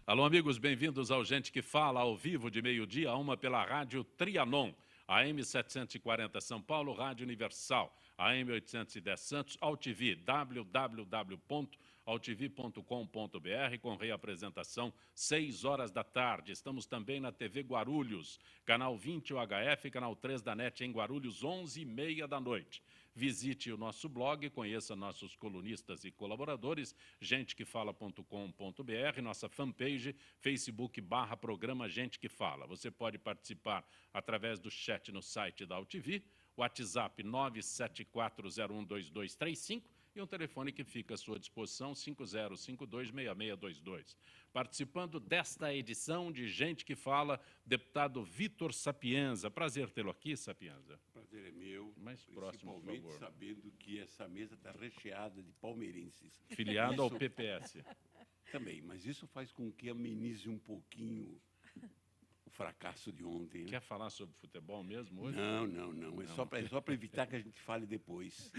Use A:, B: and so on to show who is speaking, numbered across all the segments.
A: Alô, amigos, bem-vindos ao Gente que Fala, ao vivo de meio-dia a 1 pela Rádio Trianon, AM 740 São Paulo, Rádio Universal, AM 810 Santos, AltV, www.altv.com.br, com reapresentação 6 horas da tarde. Estamos também na TV Guarulhos, canal 20 UHF, canal 3 da NET em Guarulhos, 11h30 da noite. Visite o nosso blog, conheça nossos colunistas e colaboradores, gentequefala.com.br, nossa fanpage, Facebook/programa Gente que Fala. Você pode participar através do chat no site da AltV, WhatsApp 974012235 e um telefone que fica à sua disposição, 5052-6622. Participando desta edição de Gente que Fala, deputado Vitor Sapienza. Prazer tê-lo aqui, Sapienza.
B: Prazer é meu,
A: Mais próximo, por favor.
B: Sabendo que essa mesa está recheada de palmeirenses.
A: Filiado ao PPS.
B: Também, mas isso faz com que amenize um pouquinho o fracasso de ontem. Né?
A: Quer falar sobre futebol mesmo hoje?
B: Não. É só para evitar que a gente fale depois.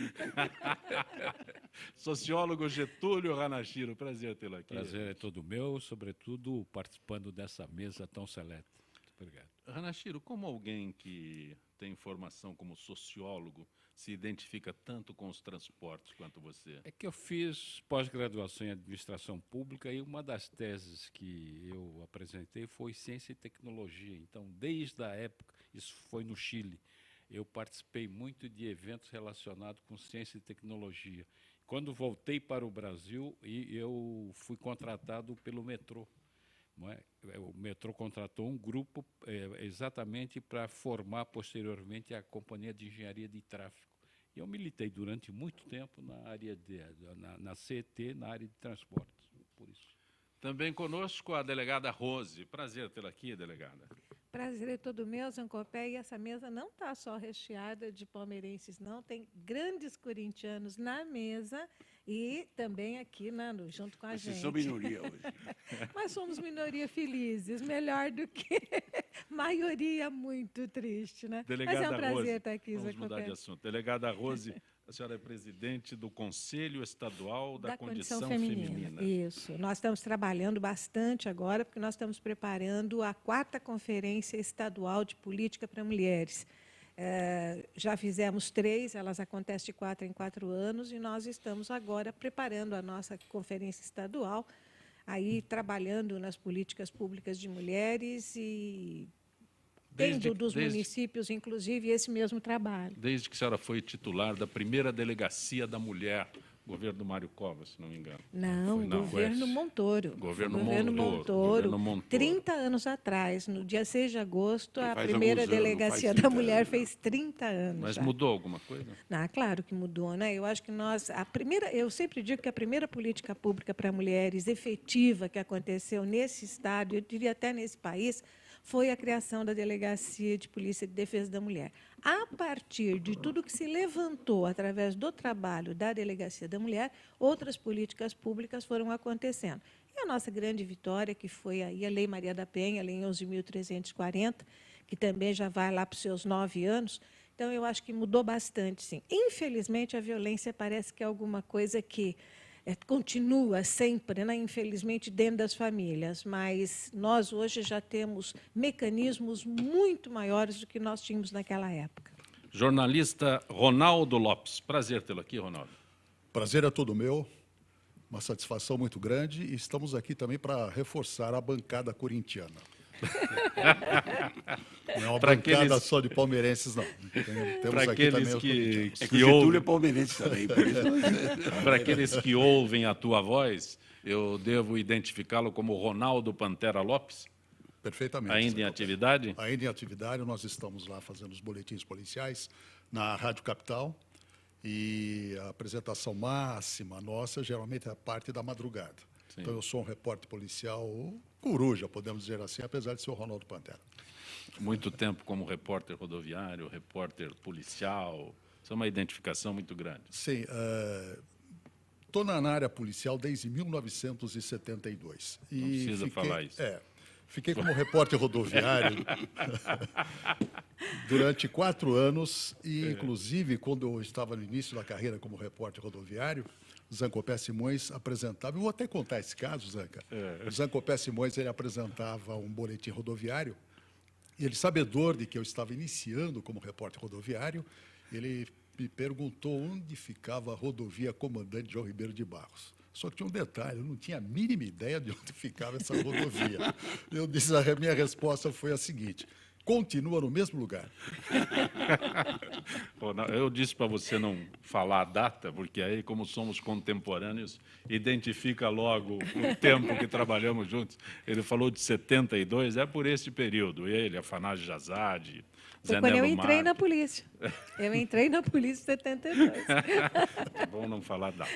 A: Sociólogo Getúlio Ranachiro, prazer tê-lo aqui.
C: Prazer é todo meu, sobretudo participando dessa mesa tão seleta. Muito obrigado.
A: Ranachiro, como alguém que tem formação como sociólogo se identifica tanto com os transportes quanto você?
C: É que eu fiz pós-graduação em administração pública e uma das teses que eu apresentei foi ciência e tecnologia. Então, desde a época, isso foi no Chile, eu participei muito de eventos relacionados com ciência e tecnologia. Quando voltei para o Brasil, eu fui contratado pelo metrô. Não é? O metrô contratou um grupo exatamente para formar posteriormente a Companhia de Engenharia de Tráfego. E eu militei durante muito tempo na área na CET, na área de transportes, por isso.
A: Também conosco a delegada Rose. Prazer tê-la aqui, delegada.
D: Prazer é todo meu, Zancopé, e essa mesa não está só recheada de palmeirenses, não. Tem grandes corintianos na mesa e também aqui junto com a gente.
B: Vocês são minoria hoje.
D: Mas somos minoria felizes, melhor do que maioria muito triste, né?
A: Delegada
D: Mas é um prazer
A: Rose,
D: estar aqui,
A: vamos mudar
D: Zancopé.
A: de assunto. Delegada Rose, a senhora é presidente do Conselho Estadual da Condição Feminina.
D: Isso. Nós estamos trabalhando bastante agora, porque nós estamos preparando a 4ª Conferência Estadual de Política para Mulheres. Já fizemos 3, elas acontecem de 4 em 4 anos, e nós estamos agora preparando a nossa conferência estadual, aí trabalhando nas políticas públicas de mulheres e tendo dos municípios, inclusive, esse mesmo trabalho.
A: Desde que a senhora foi titular da primeira delegacia da mulher, governo Mário Covas, se não me engano.
D: Não, governo Montoro.
A: Governo
D: Montoro. 30 anos atrás, no dia 6 de agosto, a primeira delegacia da mulher fez 30 anos.
A: Mas
D: já.
A: Mudou alguma coisa?
D: Claro que mudou, né? Eu acho que eu sempre digo que a primeira política pública para mulheres efetiva que aconteceu nesse estado, eu diria até nesse país, foi a criação da Delegacia de Polícia de Defesa da Mulher. A partir de tudo que se levantou através do trabalho da Delegacia da Mulher, outras políticas públicas foram acontecendo. E a nossa grande vitória, que foi aí a Lei Maria da Penha, a Lei 11.340, que também já vai lá para os seus 9 anos. Então, eu acho que mudou bastante, sim. Infelizmente, a violência parece que é alguma coisa que continua sempre, né, infelizmente, dentro das famílias, mas nós hoje já temos mecanismos muito maiores do que nós tínhamos naquela época.
A: Jornalista Ronaldo Lopes. Prazer tê-lo aqui, Ronaldo.
E: Prazer é todo meu, uma satisfação muito grande, e estamos aqui também para reforçar a bancada corintiana. Não é uma bancada só de palmeirenses, não.
A: Temos aqui também os corintianos.
B: É que o Getúlio é palmeirense também.
A: Para aqueles que ouvem a tua voz, eu devo identificá-lo como Ronaldo Pantera Lopes?
E: Perfeitamente.
A: Ainda em atividade?
E: Ainda em atividade, nós estamos lá fazendo os boletins policiais na Rádio Capital, e a apresentação máxima nossa geralmente é a parte da madrugada. Sim. Então, eu sou um repórter policial coruja, podemos dizer assim, apesar de ser o Ronaldo Pantera.
A: Muito tempo como repórter rodoviário, repórter policial, isso é uma identificação muito grande.
E: Sim, estou na área policial desde 1972.
A: Não precisa falar isso.
E: Fiquei como repórter rodoviário durante 4 anos e, inclusive, quando eu estava no início da carreira como repórter rodoviário, o Zancopé Simões apresentava, eu vou até contar esse caso, Zanca. O Zancopé Simões, ele apresentava um boletim rodoviário e ele, sabedor de que eu estava iniciando como repórter rodoviário, ele me perguntou onde ficava a rodovia Comandante João Ribeiro de Barros. Só que tinha um detalhe, eu não tinha a mínima ideia de onde ficava essa rodovia. Eu disse, a minha resposta foi a seguinte: continua no mesmo lugar.
A: Eu disse para você não falar a data, porque aí, como somos contemporâneos, identifica logo o tempo que trabalhamos juntos. Ele falou de 72, é por esse período. Ele, Afanásio Jazade,
D: Foi
A: Zé
D: quando eu
A: Nelo
D: entrei na
A: Marques.
D: polícia. Eu entrei na polícia em 72.
A: É bom não falar data.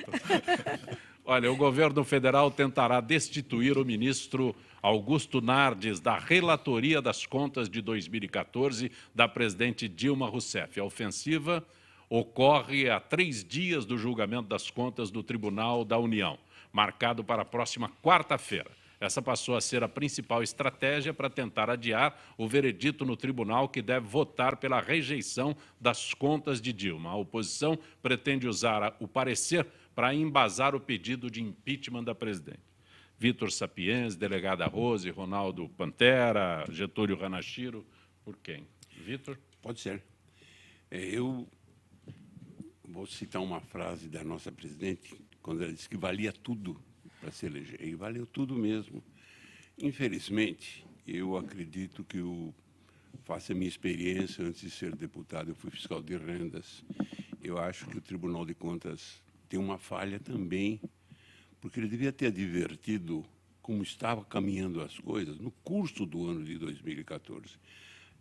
A: Olha, o governo federal tentará destituir o ministro Augusto Nardes da relatoria das contas de 2014 da presidente Dilma Rousseff. A ofensiva ocorre a 3 dias do julgamento das contas do Tribunal da União, marcado para a próxima quarta-feira. Essa passou a ser a principal estratégia para tentar adiar o veredito no tribunal, que deve votar pela rejeição das contas de Dilma. A oposição pretende usar o parecer para embasar o pedido de impeachment da presidente. Vitor Sapiens, delegada Rose, Ronaldo Pantera, Getúlio Ranachiro, por quem? Vitor?
B: Pode ser. Eu vou citar uma frase da nossa presidente, quando ela disse que valia tudo para se eleger, e valeu tudo mesmo. Infelizmente, eu acredito que faça a minha experiência antes de ser deputado, eu fui fiscal de rendas, eu acho que o Tribunal de Contas tem uma falha também, porque ele devia ter advertido como estava caminhando as coisas no curso do ano de 2014.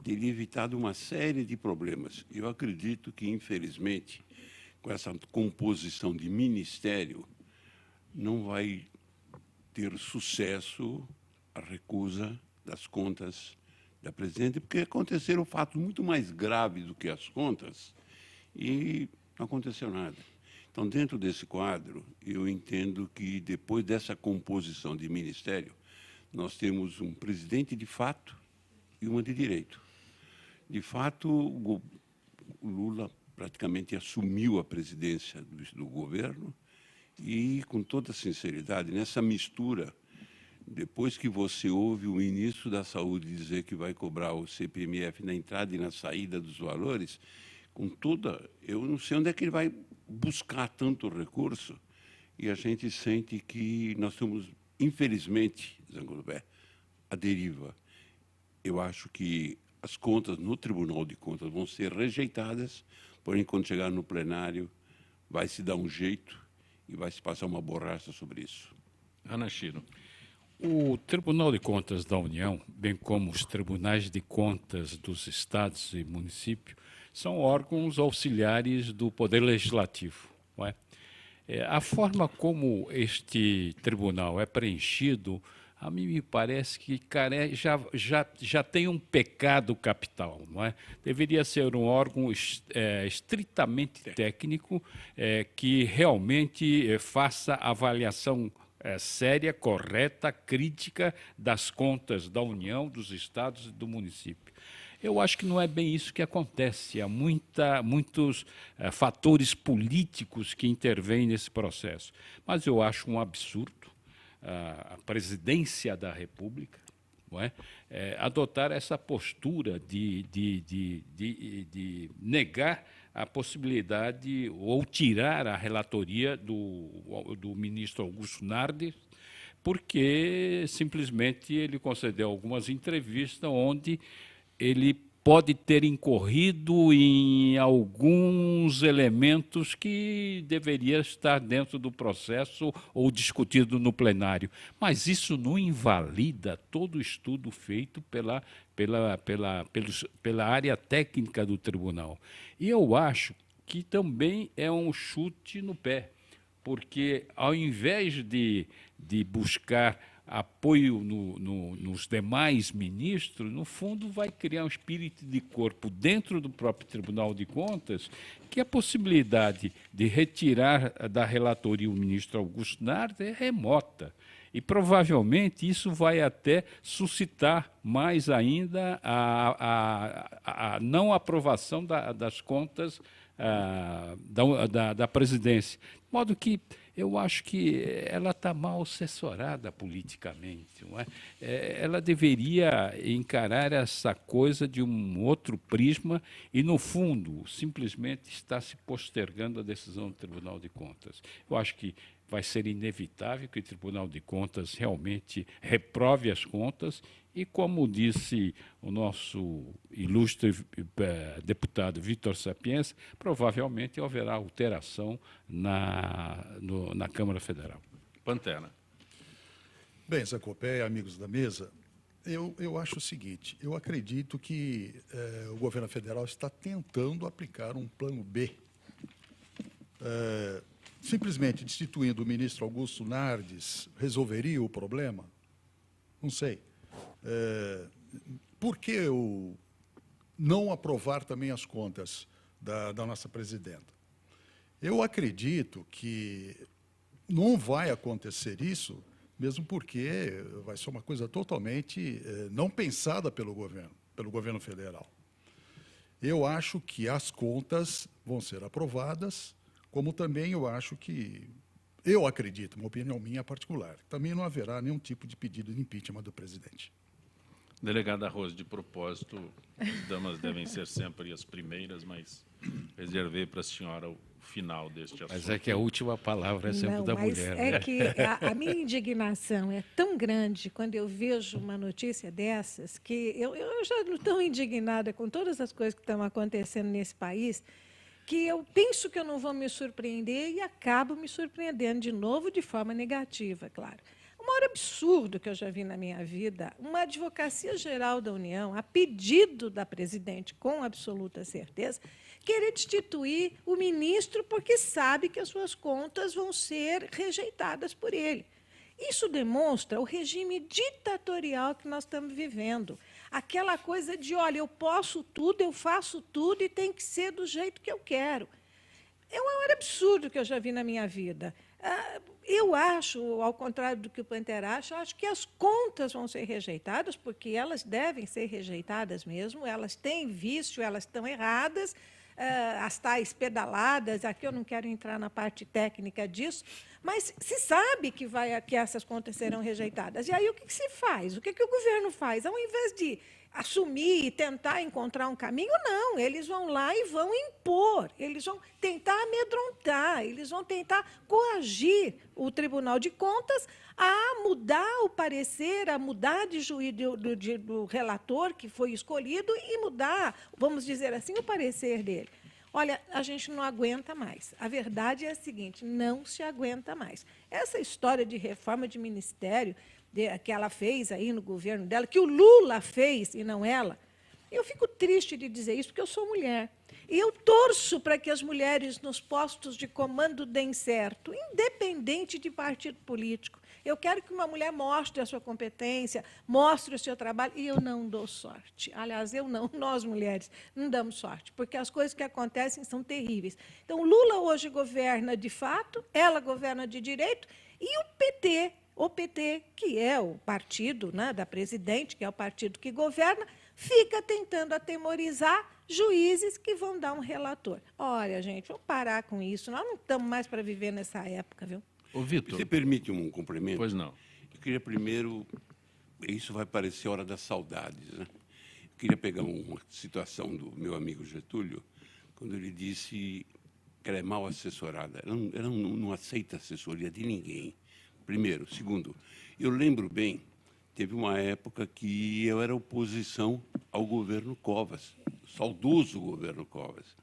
B: Teria evitado uma série de problemas. Eu acredito que, infelizmente, com essa composição de ministério, não vai ter sucesso a recusa das contas da presidente, porque aconteceram fatos muito mais graves do que as contas e não aconteceu nada. Então, dentro desse quadro, eu entendo que, depois dessa composição de ministério, nós temos um presidente de fato e uma de direito. De fato, o Lula praticamente assumiu a presidência do governo e, com toda sinceridade, nessa mistura, depois que você ouve o ministro da Saúde dizer que vai cobrar o CPMF na entrada e na saída dos valores, com toda... Eu não sei onde é que ele vai buscar tanto recurso, e a gente sente que nós estamos, infelizmente, Zancopé, à deriva. Eu acho que as contas no Tribunal de Contas vão ser rejeitadas, porém, quando chegar no plenário, vai se dar um jeito e vai se passar uma borracha sobre isso.
A: Ranachiro.
C: O Tribunal de Contas da União, bem como os tribunais de contas dos estados e municípios, são órgãos auxiliares do Poder Legislativo. Não é? A forma como este tribunal é preenchido, a mim me parece que já tem um pecado capital. Não é? Deveria ser um órgão estritamente técnico, que realmente faça avaliação séria, correta, crítica das contas da União, dos estados e do município. Eu acho que não é bem isso que acontece. Há muitos fatores políticos que intervêm nesse processo. Mas eu acho um absurdo a presidência da República, não é? Adotar essa postura de negar a possibilidade ou tirar a relatoria do ministro Augusto Nardes, porque simplesmente ele concedeu algumas entrevistas onde ele pode ter incorrido em alguns elementos que deveria estar dentro do processo ou discutido no plenário. Mas isso não invalida todo o estudo feito pela área técnica do tribunal. E eu acho que também é um chute no pé, porque ao invés de buscar apoio nos demais ministros, no fundo vai criar um espírito de corpo dentro do próprio Tribunal de Contas, que a possibilidade de retirar da relatoria o ministro Augusto Nardes é remota. E provavelmente isso vai até suscitar mais ainda a não aprovação das contas da presidência. De modo que eu acho que ela está mal assessorada politicamente. Não é? Ela deveria encarar essa coisa de um outro prisma e, no fundo, simplesmente está se postergando a decisão do Tribunal de Contas. Eu acho que vai ser inevitável que o Tribunal de Contas realmente reprove as contas e, como disse o nosso ilustre deputado Vitor Sapienza, provavelmente haverá alteração na Câmara Federal.
A: Pantera.
E: Bem, Zé Copé, amigos da mesa, eu acho o seguinte, eu acredito que o governo federal está tentando aplicar um plano B. Simplesmente destituindo o ministro Augusto Nardes resolveria o problema? Não sei. Por que não aprovar também as contas da nossa presidenta? Eu acredito que não vai acontecer isso, mesmo porque vai ser uma coisa totalmente não pensada pelo governo federal. Eu acho que as contas vão ser aprovadas, como também eu acredito, uma opinião minha particular, também não haverá nenhum tipo de pedido de impeachment do presidente.
A: Delegada Rose, de propósito, as damas devem ser sempre as primeiras, mas reservei para a senhora o final deste assunto.
C: Mas é que a última palavra é sempre da mulher.
D: É
C: né?
D: que a minha indignação é tão grande quando eu vejo uma notícia dessas, que eu já estou tão indignada com todas as coisas que estão acontecendo nesse país, que eu penso que eu não vou me surpreender e acabo me surpreendendo de novo de forma negativa, claro. O maior absurdo que eu já vi na minha vida, uma Advocacia Geral da União, a pedido da presidente, com absoluta certeza, querer destituir o ministro porque sabe que as suas contas vão ser rejeitadas por ele. Isso demonstra o regime ditatorial que nós estamos vivendo. Aquela coisa de, olha, eu posso tudo, eu faço tudo e tem que ser do jeito que eu quero. É o maior absurdo que eu já vi na minha vida. Eu acho, ao contrário do que o Pantera acha, eu acho que as contas vão ser rejeitadas, porque elas devem ser rejeitadas mesmo, elas têm vício, elas estão erradas, as tais pedaladas, aqui eu não quero entrar na parte técnica disso, mas se sabe que essas contas serão rejeitadas. E aí o que se faz? O que o governo faz? Ao invés de assumir e tentar encontrar um caminho, não, eles vão lá e vão impor, eles vão tentar amedrontar, eles vão tentar coagir o Tribunal de Contas a mudar o parecer, a mudar de juízo do relator que foi escolhido e mudar, vamos dizer assim, o parecer dele. Olha, a gente não aguenta mais. A verdade é a seguinte, não se aguenta mais. Essa história de reforma de ministério que ela fez aí no governo dela, que o Lula fez e não ela, eu fico triste de dizer isso, porque eu sou mulher. E eu torço para que as mulheres nos postos de comando deem certo, independente de partido político. Eu quero que uma mulher mostre a sua competência, mostre o seu trabalho, e eu não dou sorte. Aliás, eu não, nós mulheres não damos sorte, porque as coisas que acontecem são terríveis. Então, Lula hoje governa de fato, ela governa de direito, e o PT, que é o partido, né, da presidente, que é o partido que governa, fica tentando atemorizar juízes que vão dar um relator. Olha, gente, vamos parar com isso. Nós não estamos mais para viver nessa época, viu?
A: Ô, Vitor.
B: Você permite um complemento?
A: Pois não.
B: Eu queria primeiro, isso vai parecer hora das saudades, né? Eu queria pegar uma situação do meu amigo Getúlio, quando ele disse que ela é mal assessorada. Ela não aceita assessoria de ninguém. Primeiro. Segundo, eu lembro bem, teve uma época que eu era oposição ao governo Covas, saudoso governo Covas.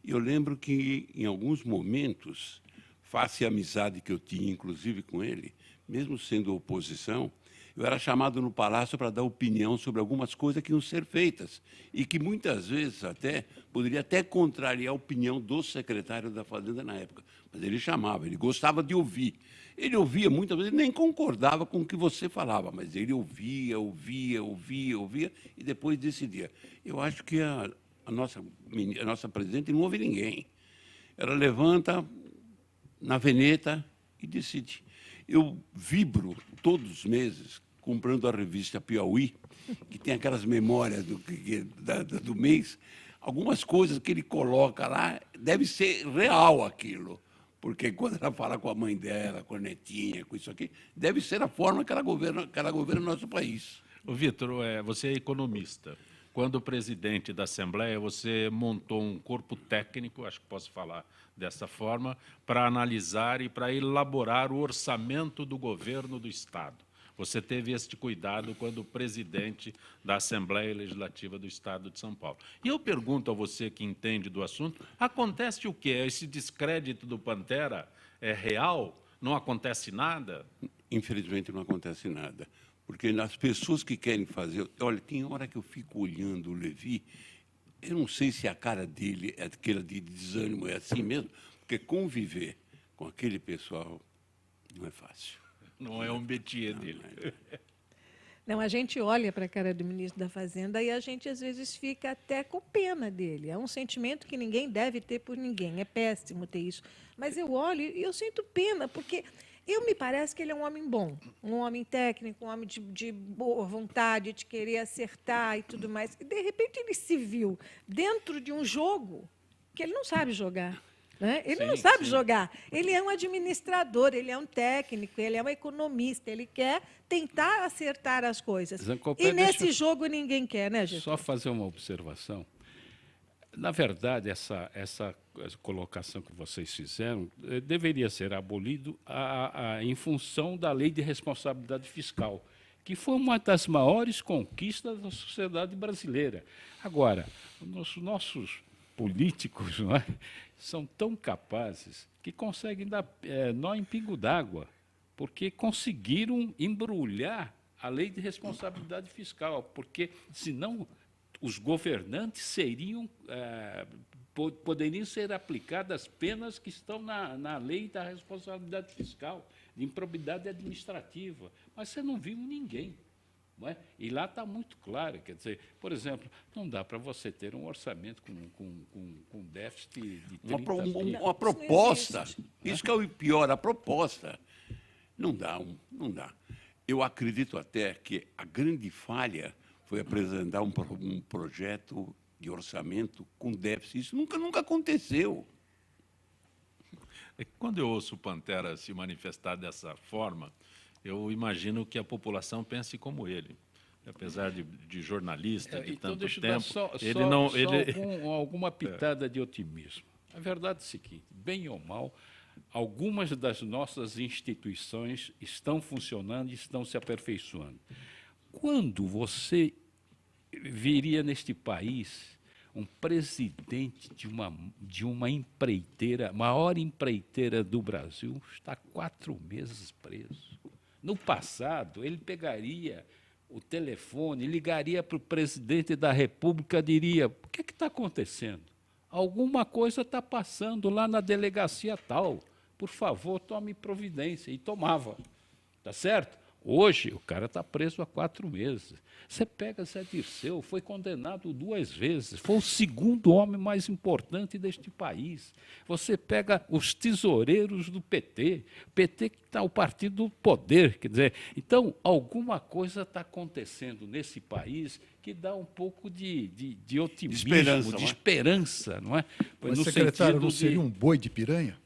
B: E eu lembro que, em alguns momentos, face à amizade que eu tinha, inclusive com ele, mesmo sendo oposição, eu era chamado no Palácio para dar opinião sobre algumas coisas que iam ser feitas e que muitas vezes até poderia até contrariar a opinião do secretário da Fazenda na época. Mas ele chamava, ele gostava de ouvir. Ele ouvia muitas vezes, nem concordava com o que você falava, mas ele ouvia e depois decidia. Eu acho que a nossa presidente não ouve ninguém. Ela levanta na veneta e decide. Eu vibro todos os meses comprando a revista Piauí, que tem aquelas memórias do mês. Algumas coisas que ele coloca lá, deve ser real aquilo. Porque quando ela fala com a mãe dela, com a netinha, com isso aqui, deve ser a forma que ela governa o nosso país.
A: Ô, Vitor, você é economista. Quando presidente da Assembleia, você montou um corpo técnico, acho que posso falar dessa forma, para analisar e para elaborar o orçamento do governo do Estado. Você teve este cuidado quando presidente da Assembleia Legislativa do Estado de São Paulo. E eu pergunto a você que entende do assunto, acontece o quê? Esse descrédito do Pantera é real? Não acontece nada?
B: Infelizmente não acontece nada. Porque as pessoas que querem fazer... Olha, tem hora que eu fico olhando o Levi, eu não sei se a cara dele é aquela de desânimo, é assim mesmo, porque conviver com aquele pessoal não é fácil.
A: Não é um métier dele.
D: Não, a gente olha para a cara do ministro da Fazenda e a gente, às vezes, fica até com pena dele. É um sentimento que ninguém deve ter por ninguém. É péssimo ter isso. Mas eu olho e eu sinto pena, porque... me parece que ele é um homem bom, um homem técnico, um homem de boa vontade, de querer acertar e tudo mais. E, de repente, ele se viu dentro de um jogo que ele não sabe jogar. Né? Ele não sabe jogar. Ele é um administrador, ele é um técnico, ele é um economista, ele quer tentar acertar as coisas.
C: Zancopé,
D: e nesse jogo ninguém quer, né, gente?
C: Só fazer uma observação. Na verdade, essa colocação que vocês fizeram deveria ser abolido em função da Lei de Responsabilidade Fiscal, que foi uma das maiores conquistas da sociedade brasileira. Agora, os nossos políticos, não é, são tão capazes que conseguem dar nó em pingo d'água, porque conseguiram embrulhar a Lei de Responsabilidade Fiscal, porque, senão, os governantes poderiam ser aplicadas penas que estão na Lei da Responsabilidade Fiscal, de improbidade administrativa. Mas você não viu ninguém. Não é? E lá está muito claro. Quer dizer, por exemplo, não dá para você ter um orçamento com déficit de 30
B: uma proposta. Isso que é o pior, a proposta. Não dá. Eu acredito até que a grande falha foi apresentar um projeto de orçamento com déficit. Isso nunca aconteceu.
A: Quando eu ouço o Pantera se manifestar dessa forma, eu imagino que a população pense como ele. Apesar de jornalista, de
C: então
A: tanto
C: deixa eu
A: tempo,
C: dar
A: ele não...
C: alguma pitada de otimismo. A verdade é o seguinte, bem ou mal, algumas das nossas instituições estão funcionando e estão se aperfeiçoando. Quando você viria neste país um presidente de uma empreiteira, maior empreiteira do Brasil, está 4 meses preso. No passado, ele pegaria o telefone, ligaria para o presidente da República, diria: o que está acontecendo? Alguma coisa está passando lá na delegacia tal. Por favor, tome providência. E tomava. Tá certo? Hoje, o cara está preso há 4 meses. Você pega Zé Dirceu, foi condenado 2 vezes, foi o segundo homem mais importante deste país. Você pega os tesoureiros do PT, PT que está o partido do poder. Quer dizer, então, alguma coisa está acontecendo nesse país que dá um pouco de otimismo, de esperança, não é?
E: Mas, secretário, não seria um boi de piranha?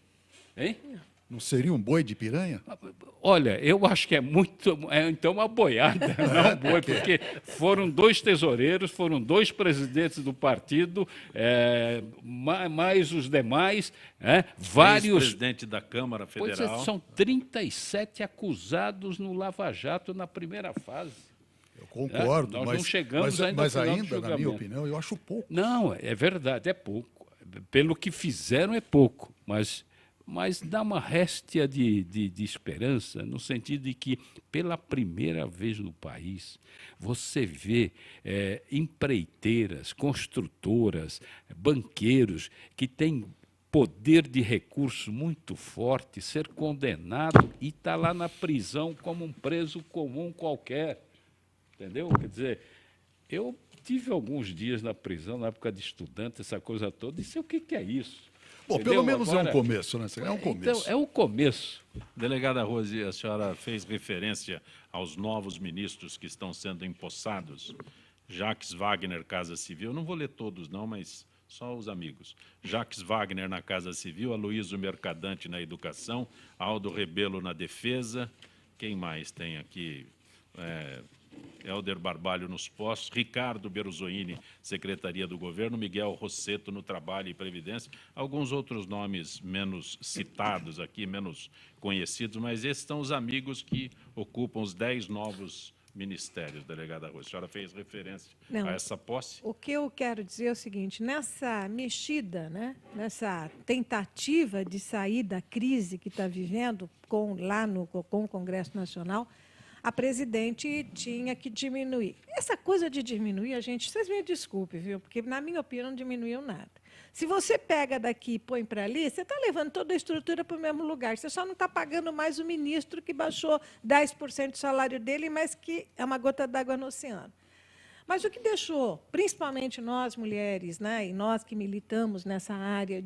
C: Hein?
E: Não seria um boi de piranha?
C: Olha, eu acho que então uma boiada, não um boi, porque foram 2 tesoureiros, foram 2 presidentes do partido, mais os demais, vários...
A: Presidente da Câmara Federal.
C: Pois são 37 acusados no Lava Jato na primeira fase.
E: Eu concordo,
C: nós não chegamos ainda
E: mas
C: ao final
E: ainda,
C: do
E: na minha opinião, eu acho pouco.
C: Não, é verdade, é pouco. Pelo que fizeram, é pouco, mas... mas dá uma réstia de esperança, no sentido de que, pela primeira vez no país, você vê empreiteiras, construtoras, banqueiros que têm poder de recurso muito forte, ser condenado e estar lá na prisão como um preso comum qualquer. Entendeu? Quer dizer, eu tive alguns dias na prisão, na época de estudante, essa coisa toda, e sei o que é isso.
E: Bom,
C: Entendeu?
E: pelo menos
C: Agora,
E: é um começo, né? É um começo.
C: Então, é o começo.
A: Delegada Rose, a senhora fez referência aos novos ministros que estão sendo empossados. Jacques Wagner, Casa Civil, não vou ler todos não, mas só os amigos. Jacques Wagner na Casa Civil, Aloysio Mercadante na Educação, Aldo Rebelo na Defesa, quem mais tem aqui? Helder Barbalho nos Postos, Ricardo Berzoini, Secretaria do Governo, Miguel Rosseto no Trabalho e Previdência, alguns outros nomes menos citados aqui, menos conhecidos, mas esses são os amigos que ocupam os 10 novos ministérios, delegada Rose. A senhora fez referência a essa posse?
D: O que eu quero dizer é o seguinte, nessa mexida, né, nessa tentativa de sair da crise que está vivendo com o Congresso Nacional, a presidente tinha que diminuir. Essa coisa de diminuir, vocês me desculpem, viu? Porque, na minha opinião, não diminuiu nada. Se você pega daqui e põe para ali, você está levando toda a estrutura para o mesmo lugar. Você só não está pagando mais o ministro que baixou 10% do salário dele, mas que é uma gota d'água no oceano. Mas o que deixou, principalmente nós mulheres, né, e nós que militamos nessa área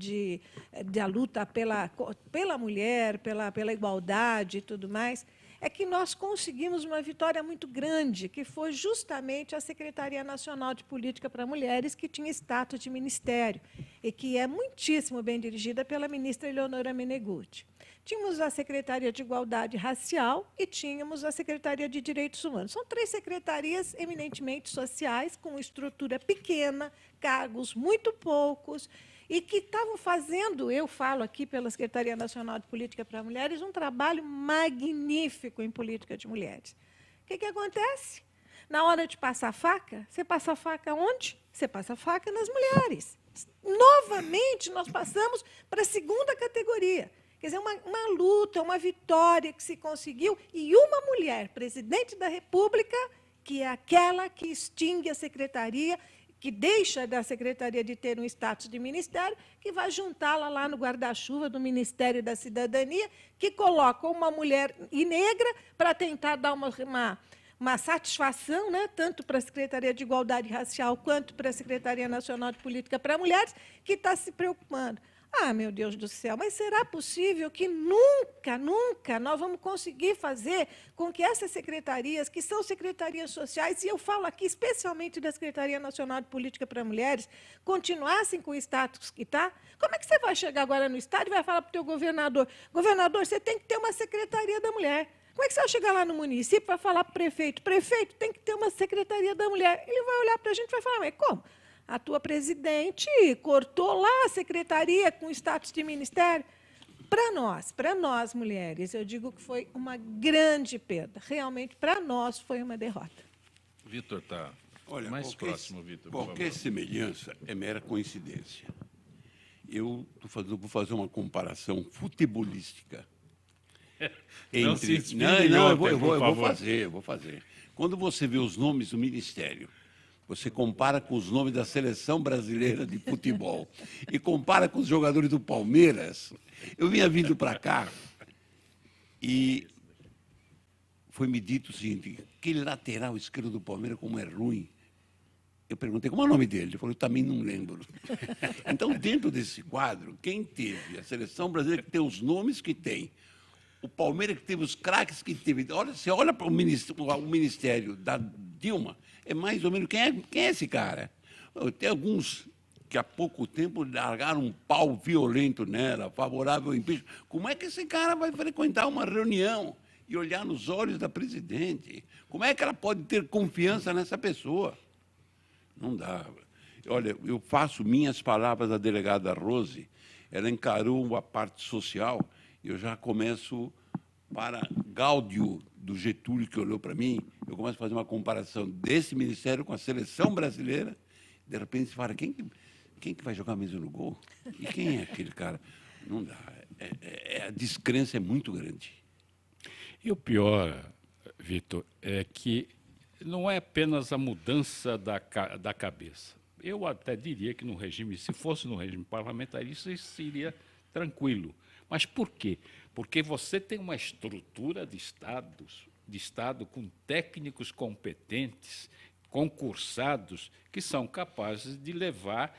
D: da luta pela mulher, pela igualdade e tudo mais, é que nós conseguimos uma vitória muito grande, que foi justamente a Secretaria Nacional de Política para Mulheres, que tinha status de ministério, e que é muitíssimo bem dirigida pela ministra Eleonora Meneguzzi. Tínhamos a Secretaria de Igualdade Racial e tínhamos a Secretaria de Direitos Humanos. São 3 secretarias eminentemente sociais, com estrutura pequena, cargos muito poucos, e que estavam fazendo, eu falo aqui pela Secretaria Nacional de Política para Mulheres, um trabalho magnífico em política de mulheres. O que acontece? Na hora de passar a faca, você passa a faca onde? Você passa a faca nas mulheres. Novamente, nós passamos para a segunda categoria. Quer dizer, uma luta, uma vitória que se conseguiu, e uma mulher, presidente da República, que é aquela que extingue a secretaria, que deixa da secretaria de ter um status de ministério, que vai juntá-la lá no guarda-chuva do Ministério da Cidadania, que coloca uma mulher negra para tentar dar uma satisfação, né, tanto para a Secretaria de Igualdade Racial quanto para a Secretaria Nacional de Política para Mulheres, que está se preocupando. Ah, meu Deus do céu, mas será possível que nunca, nunca nós vamos conseguir fazer com que essas secretarias, que são secretarias sociais, e eu falo aqui especialmente da Secretaria Nacional de Política para Mulheres, continuassem com o status que está? Como é que você vai chegar agora no Estado e vai falar para o teu governador, governador, você tem que ter uma Secretaria da Mulher? Como é que você vai chegar lá no município e vai falar para o prefeito, prefeito, tem que ter uma Secretaria da Mulher? Ele vai olhar para a gente e vai falar, mas como? A tua presidente cortou lá a secretaria com status de ministério. Para nós, mulheres, eu digo que foi uma grande perda. Realmente, para nós, foi uma derrota.
A: Vitor está mais próximo, Vitor.
B: Qualquer semelhança é mera coincidência. Eu vou fazer uma comparação futebolística.
A: Não se inspire
B: eu vou fazer. Quando você vê os nomes do ministério, você compara com os nomes da Seleção Brasileira de Futebol e compara com os jogadores do Palmeiras. Eu vinha vindo para cá e foi me dito o seguinte, aquele lateral esquerdo do Palmeiras, como é ruim. Eu perguntei, como é o nome dele? Ele falou, eu também não lembro. Então, dentro desse quadro, quem teve? A Seleção Brasileira que tem os nomes que tem. O Palmeiras que teve os craques que teve. Olha, você olha para o ministério da Dilma, é mais ou menos, quem é esse cara? Tem alguns que há pouco tempo largaram um pau violento nela, favorável ao impeachment. Como é que esse cara vai frequentar uma reunião e olhar nos olhos da presidente? Como é que ela pode ter confiança nessa pessoa? Não dá. Olha, eu faço minhas palavras da delegada Rose, ela encarou a parte social, e eu já começo para Gáudio, do Getúlio, que olhou para mim, eu começo a fazer uma comparação desse ministério com a Seleção Brasileira, de repente você fala, quem que vai jogar mesmo no gol? E quem é aquele cara? Não dá. a descrença é muito grande.
C: E o pior, Vitor, é que não é apenas a mudança da cabeça. Eu até diria que no regime, se fosse no regime parlamentarista, isso seria tranquilo. Mas por quê? Porque você tem uma estrutura de Estado com técnicos competentes, concursados, que são capazes de levar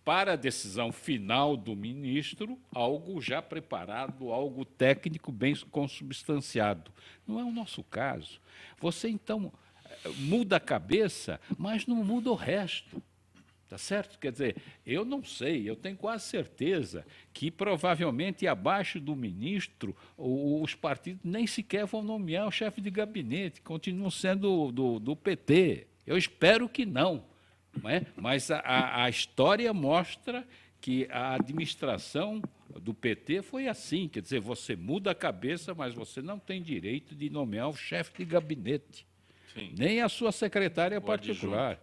C: para a decisão final do ministro algo já preparado, algo técnico bem consubstanciado. Não é o nosso caso. Você, então, muda a cabeça, mas não muda o resto. Tá certo? Quer dizer, eu não sei, eu tenho quase certeza que provavelmente abaixo do ministro os partidos nem sequer vão nomear o chefe de gabinete, continuam sendo do PT. Eu espero que não. Não é? Mas a história mostra que a administração do PT foi assim, quer dizer, você muda a cabeça, mas você não tem direito de nomear o chefe de gabinete, sim, nem a sua secretária particular.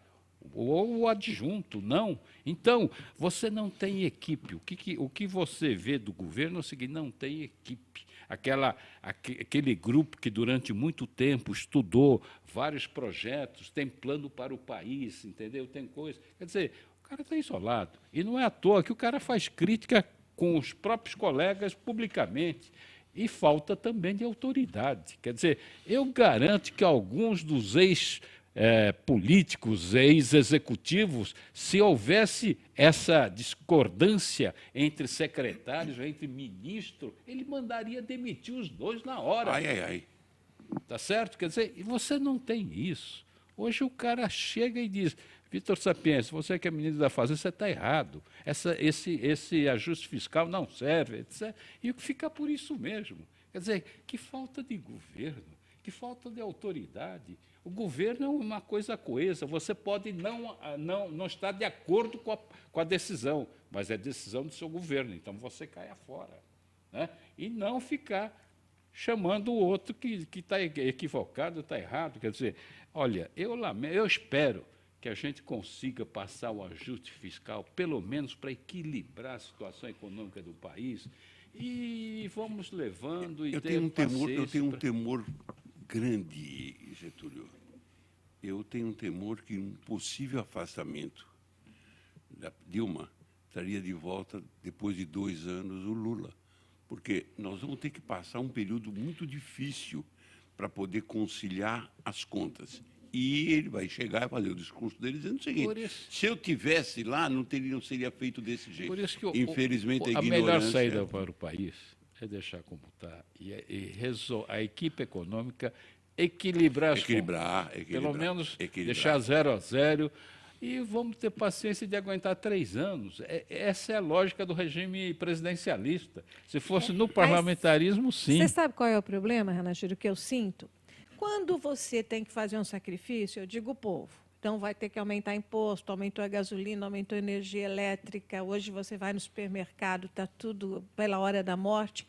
C: Ou o adjunto, não. Então, você não tem equipe. O que você vê do governo é o seguinte, não tem equipe. Aquele grupo que durante muito tempo estudou vários projetos, tem plano para o país, entendeu? Tem coisa. Quer dizer, o cara está isolado. E não é à toa que o cara faz crítica com os próprios colegas publicamente. E falta também de autoridade. Quer dizer, eu garanto que alguns dos políticos, ex-executivos, se houvesse essa discordância entre secretários, entre ministros, ele mandaria demitir os dois na hora.
B: Ai.
C: Tá certo? Quer dizer, e você não tem isso. Hoje o cara chega e diz, Vitor Sapienza, você que é ministro da Fazenda, você está errado. Esse ajuste fiscal não serve, etc. E fica por isso mesmo. Quer dizer, que falta de governo, que falta de autoridade. O governo é uma coisa coesa, você pode não estar de acordo com a decisão, mas é decisão do seu governo, então você caia fora. Né? E não ficar chamando o outro que está equivocado, está errado. Quer dizer, olha, eu espero que a gente consiga passar o ajuste fiscal, pelo menos para equilibrar a situação econômica do país, e vamos levando e
B: eu tenho um temor grande, Getúlio. Eu tenho um temor que um possível afastamento da Dilma traria de volta, depois de 2 anos, o Lula. Porque nós vamos ter que passar um período muito difícil para poder conciliar as contas. E ele vai chegar e fazer o discurso dele dizendo o seguinte, se eu tivesse lá, não seria feito desse jeito.
C: Por isso que
B: infelizmente,
C: a melhor saída para o país é deixar como está e a equipe econômica equilibrar. Pelo menos deixar 0-0 e vamos ter paciência de aguentar 3 anos. Essa é a lógica do regime presidencialista. Se fosse no parlamentarismo, sim.
D: Você sabe qual é o problema, Renato, o que eu sinto? Quando você tem que fazer um sacrifício, eu digo o povo. Então, vai ter que aumentar imposto, aumentou a gasolina, aumentou a energia elétrica. Hoje você vai no supermercado, está tudo pela hora da morte.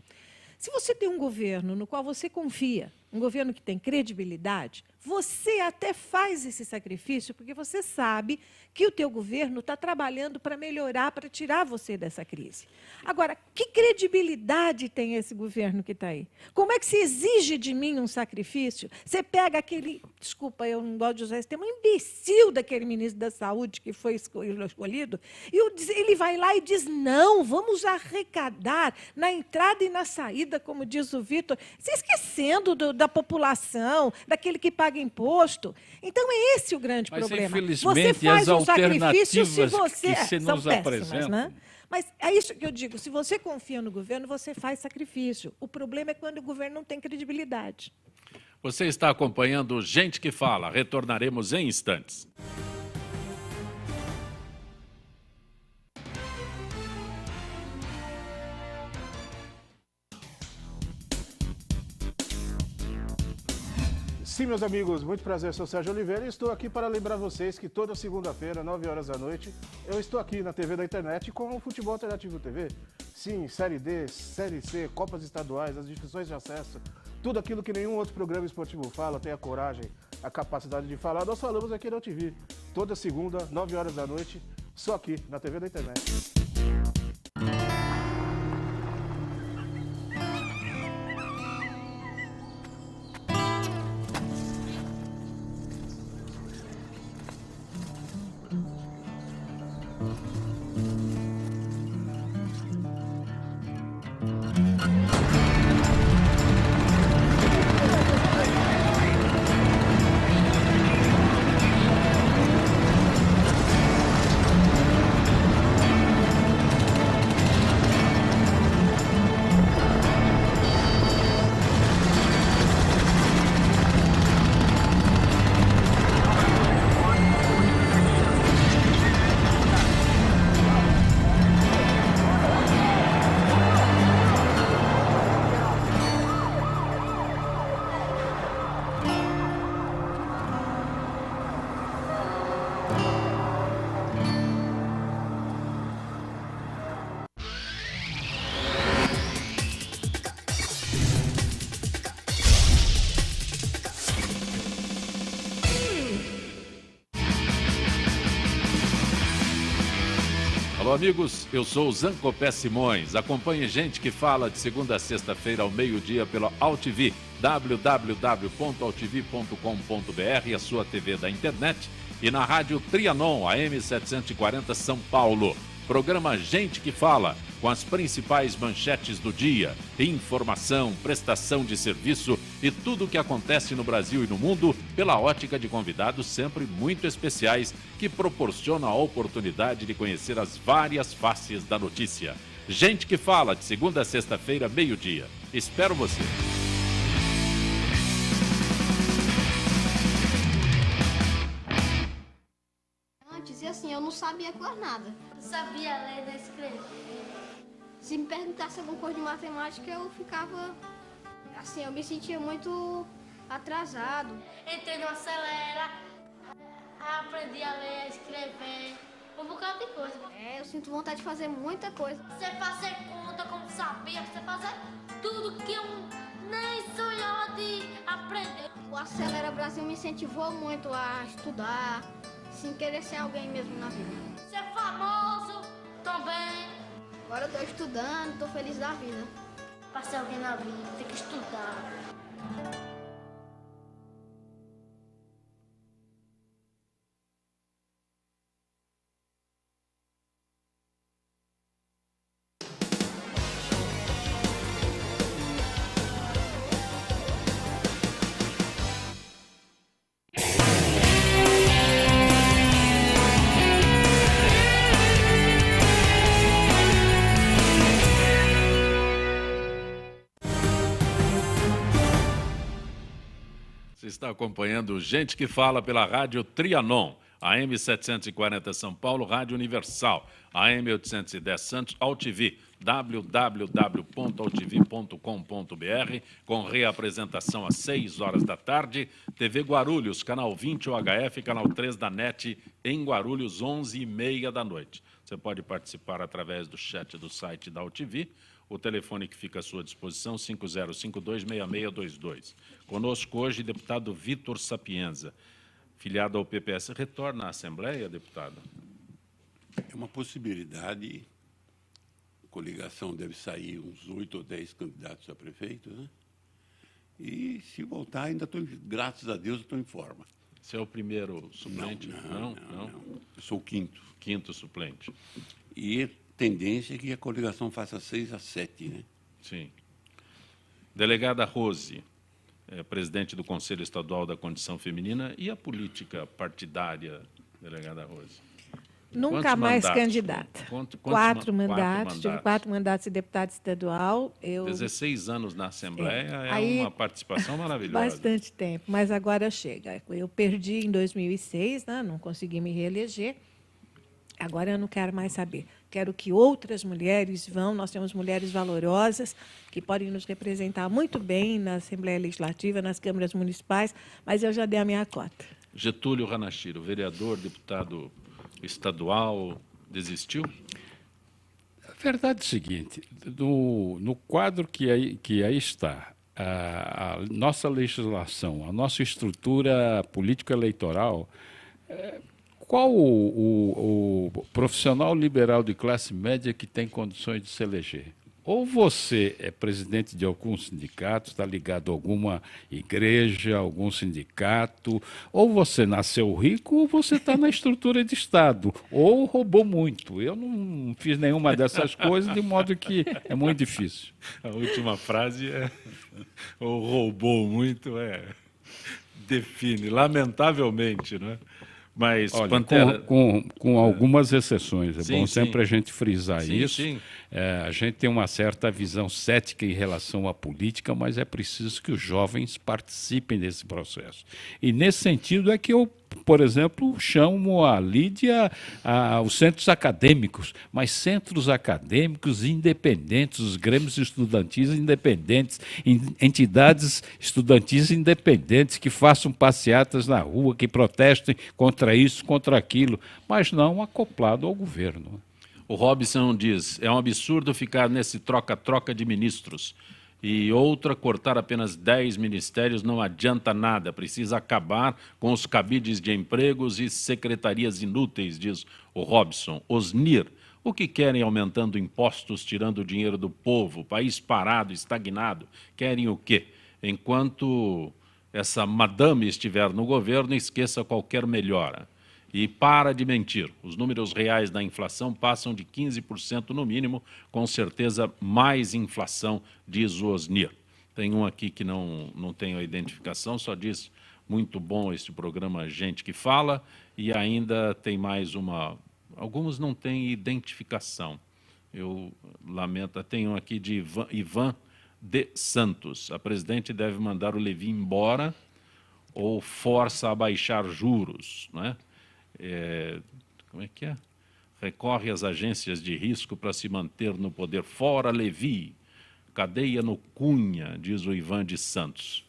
D: Se você tem um governo no qual você confia, um governo que tem credibilidade, você até faz esse sacrifício porque você sabe que o teu governo está trabalhando para melhorar, para tirar você dessa crise. Agora, que credibilidade tem esse governo que está aí? Como é que se exige de mim um sacrifício? Você pega aquele, desculpa, eu não gosto de usar esse termo, um imbecil daquele ministro da Saúde que foi escolhido, e ele vai lá e diz, não, vamos arrecadar na entrada e na saída, como diz o Vitor, se esquecendo da população, daquele que paga imposto. Então, é esse o grande problema.
C: Infelizmente,
D: você faz
C: as
D: sacrifício se
C: alternativas
D: você
C: que se
D: são
C: nos
D: péssimas,
C: apresentam.
D: né? Mas é isso que eu digo, se você confia no governo, você faz sacrifício. O problema é quando o governo não tem credibilidade.
A: Você está acompanhando Gente que Fala. Retornaremos em instantes.
F: Sim, meus amigos, muito prazer, sou Sérgio Oliveira e estou aqui para lembrar vocês que toda segunda-feira, 9 horas da noite, eu estou aqui na TV da internet com o Futebol Alternativo TV. Sim, Série D, Série C, Copas Estaduais, as divisões de acesso, tudo aquilo que nenhum outro programa esportivo fala, tem a coragem, a capacidade de falar, nós falamos aqui na TV. Toda segunda, 9 horas da noite, só aqui na TV da internet.
A: Alô, amigos, eu sou o Zancopé Simões. Acompanhe Gente que Fala de segunda a sexta-feira ao meio-dia pela AltV, www.altv.com.br, a sua TV da internet, e na Rádio Trianon, AM 740 São Paulo. Programa Gente que Fala, com as principais manchetes do dia, informação, prestação de serviço e tudo o que acontece no Brasil e no mundo, pela ótica de convidados sempre muito especiais que proporcionam a oportunidade de conhecer as várias faces da notícia. Gente que Fala, de segunda a sexta-feira, meio-dia. Espero você.
G: Antes, e assim, eu não sabia quase nada.
H: Não sabia ler nem escrever.
G: Se me perguntasse alguma coisa de matemática, eu ficava... Assim, eu me sentia muito atrasado.
H: Entrei no Acelera, aprendi a ler, a escrever, um bocado de coisa.
G: Eu sinto vontade de fazer muita coisa.
H: Você fazer conta como sabia, você fazer tudo que eu nem sonhava de aprender.
G: O Acelera Brasil me incentivou muito a estudar, sem querer ser alguém mesmo na vida.
H: Ser famoso também.
G: Agora eu tô estudando, tô feliz da vida.
H: Pra ser alguém na vida, tem que estudar.
A: Você está acompanhando Gente que Fala pela Rádio Trianon, AM 740 São Paulo, Rádio Universal, AM 810 Santos, AltV, www.altv.com.br, com reapresentação às 6 horas da tarde, TV Guarulhos, canal 20 UHF, canal 3 da NET, em Guarulhos, 11h30 da noite. Você pode participar através do chat do site da AltV, o telefone que fica à sua disposição, 5052-6622. Conosco hoje, deputado Vitor Sapienza, filiado ao PPS. Retorna à Assembleia, deputado?
B: É uma possibilidade. A coligação deve sair uns 8 ou 10 candidatos a prefeito, né? E, se voltar, ainda estou, graças a Deus, estou em forma.
A: Você é o primeiro suplente?
B: Não. Eu sou o quinto.
A: Quinto suplente.
B: E tendência é que a coligação faça 6 a 7, né?
A: Sim. Delegada Rose, presidente do Conselho Estadual da Condição Feminina, e a política partidária, delegada Rose?
D: Nunca
A: Quantos
D: mais
A: mandatos?
D: candidata.
A: Quantos
D: Quatro mandatos. Tive 4 mandatos de deputado estadual.
A: 16 anos na Assembleia
D: Aí,
A: uma participação maravilhosa.
D: Bastante tempo, mas agora chega. Eu perdi em 2006, né? Não consegui me reeleger. Agora eu não quero mais saber. Quero que outras mulheres vão. Nós temos mulheres valorosas que podem nos representar muito bem na Assembleia Legislativa, nas câmaras municipais, mas eu já dei a minha cota.
A: Getúlio Ranachiro, vereador, deputado estadual, desistiu?
C: A verdade é o seguinte, no quadro que aí está, a nossa legislação, a nossa estrutura político-eleitoral, qual o profissional liberal de classe média que tem condições de se eleger? Ou você é presidente de algum sindicato, está ligado a alguma igreja, algum sindicato, ou você nasceu rico, ou você está na estrutura de Estado, ou roubou muito. Eu não fiz nenhuma dessas coisas, de modo que é muito difícil.
A: A última frase é ou roubou muito, define, lamentavelmente, não é? Mas,
C: olha,
A: Pantera...
C: com algumas exceções,
A: sim,
C: bom
A: sim.
C: sempre a gente frisar isso.
A: Sim.
C: A gente tem uma certa visão cética em relação à política, mas é preciso que os jovens participem desse processo. E nesse sentido é que eu, por exemplo, chamo a Lídia os centros acadêmicos, mas centros acadêmicos independentes, os grêmios estudantis independentes, entidades estudantis independentes que façam passeatas na rua, que protestem contra isso, contra aquilo, mas não acoplado ao governo.
A: O Robson diz, é um absurdo ficar nesse troca-troca de ministros. E outra, cortar apenas 10 ministérios não adianta nada. Precisa acabar com os cabides de empregos e secretarias inúteis, diz o Robson. Osnir, O que querem aumentando impostos, tirando o dinheiro do povo, país parado, estagnado? Querem o quê? Enquanto essa madame estiver no governo, esqueça qualquer melhora. E para de mentir. Os números reais da inflação passam de 15% no mínimo, com certeza mais inflação, diz o Osnir. Tem um aqui que não tem a identificação, só diz muito bom este programa Gente que Fala, e ainda tem mais uma... Alguns não têm identificação. Eu lamento. Tem um aqui de Ivan de Santos. A presidente deve mandar o Levi embora ou força a baixar juros, né? Como é que é? Recorre às agências de risco para se manter no poder. Fora Levi, cadeia no Cunha, diz o Ivan de Santos.